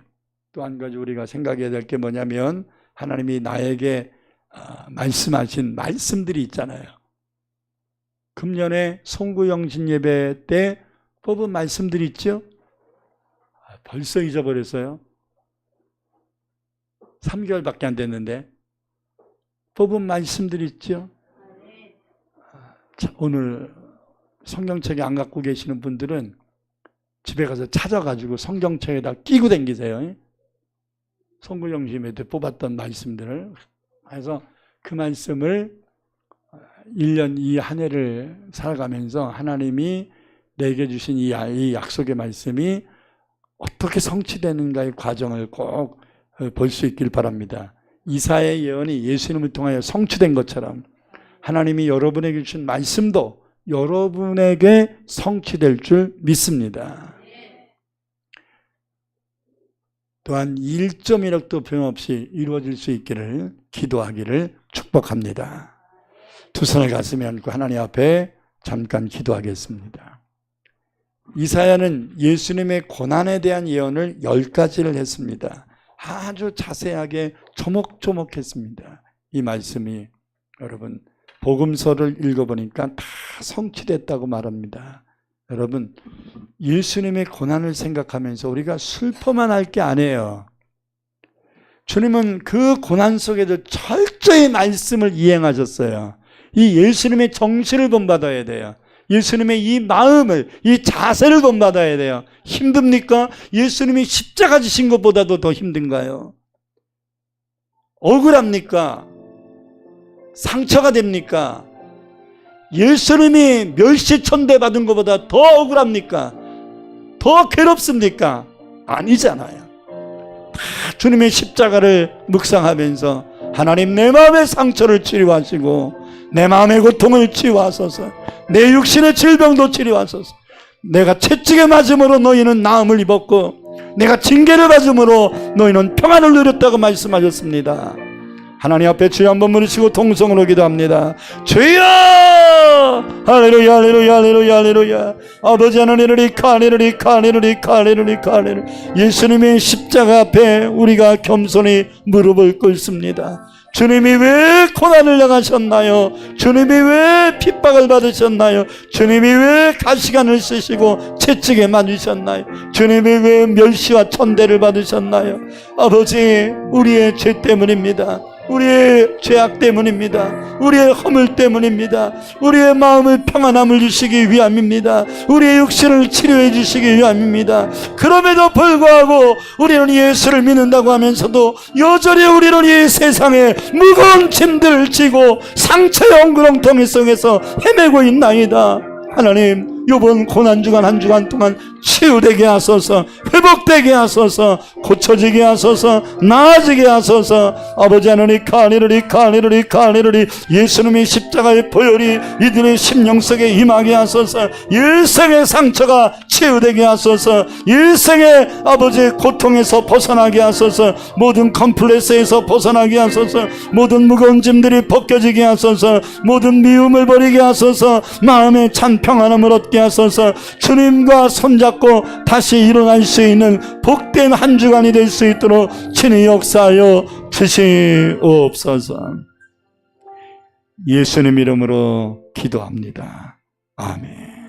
또 한 가지 우리가 생각해야 될 게 뭐냐면, 하나님이 나에게 말씀하신 말씀들이 있잖아요. 금년에 송구영신 예배 때 뽑은 말씀들이 있죠. 벌써 잊어버렸어요. 3개월밖에 안 됐는데 뽑은 말씀들이 있죠. 오늘 성경책에 안 갖고 계시는 분들은 집에 가서 찾아가지고 성경책에다 끼고 다니세요. 송구영신 예배 때 뽑았던 말씀들을. 그래서 그 말씀을 1년 이 한 해를 살아가면서 하나님이 내게 주신 이 약속의 말씀이 어떻게 성취되는가의 과정을 꼭 볼 수 있길 바랍니다. 이사야의 예언이 예수님을 통하여 성취된 것처럼 하나님이 여러분에게 주신 말씀도 여러분에게 성취될 줄 믿습니다. 또한 1.1억도 변함없이 이루어질 수 있기를 기도하기를 축복합니다. 두 손을 가슴에 얹고 하나님 앞에 잠깐 기도하겠습니다. 이사야는 예수님의 고난에 대한 예언을 10가지를 했습니다. 아주 자세하게 조목조목했습니다. 이 말씀이 여러분 복음서를 읽어보니까 다 성취됐다고 말합니다. 여러분 예수님의 고난을 생각하면서 우리가 슬퍼만 할 게 아니에요. 주님은 그 고난 속에도 철저히 말씀을 이행하셨어요. 이 예수님의 정신을 본받아야 돼요. 예수님의 이 마음을, 이 자세를 본받아야 돼요. 힘듭니까? 예수님이 십자가 지신 것보다도 더 힘든가요? 억울합니까? 상처가 됩니까? 예수님이 멸시천대 받은 것보다 더 억울합니까? 더 괴롭습니까? 아니잖아요. 다 주님의 십자가를 묵상하면서 하나님 내 마음의 상처를 치료하시고 내 마음의 고통을 치유하소서, 내 육신의 질병도 치료하소서. 내가 채찍에 맞음으로 너희는 나음을 입었고 내가 징계를 받음으로 너희는 평안을 누렸다고 말씀하셨습니다. 하나님 앞에 주여 한번 부르시고 통성으로 기도합니다. 주여! 할렐루야 할렐루야 할렐루야 할렐루야. 아버지 하나님을 할렐루야. 예수님의 십자가 앞에 우리가 겸손히 무릎을 꿇습니다. 주님이 왜 고난을 당하셨나요? 주님이 왜 핍박을 받으셨나요? 주님이 왜 가시관을 쓰시고 채찍에 맞으셨나요? 주님이 왜 멸시와 천대를 받으셨나요? 아버지, 우리의 죄 때문입니다. 우리의 죄악 때문입니다. 우리의 허물 때문입니다. 우리의 마음을 평안함을 주시기 위함입니다. 우리의 육신을 치료해 주시기 위함입니다. 그럼에도 불구하고 우리는 예수를 믿는다고 하면서도 여전히 우리는 이 세상에 무거운 짐들을 지고 상처의 엉그렁텅이 속에서 헤매고 있나이다. 하나님, 이번 고난주간 한 주간 동안 치유되게 하소서, 회복되게 하소서, 고쳐지게 하소서, 나아지게 하소서. 아버지 하나님, 카리르리 예수님의 십자가의 보혈이 이들의 심령 속에 임하게 하소서. 일생의 상처가 치유되게 하소서. 일생의 아버지 고통에서 벗어나게 하소서. 모든 컴플렉스에서 벗어나게 하소서. 모든 무거운 짐들이 벗겨지게 하소서. 모든 미움을 버리게 하소서. 마음의 참 평안함을 얻게 하소서. 주님과 손잡고 다시 일어날 수 있는 복된 한 주간이 될 수 있도록 친히 역사하여 주시옵소서. 예수님 이름으로 기도합니다. 아멘.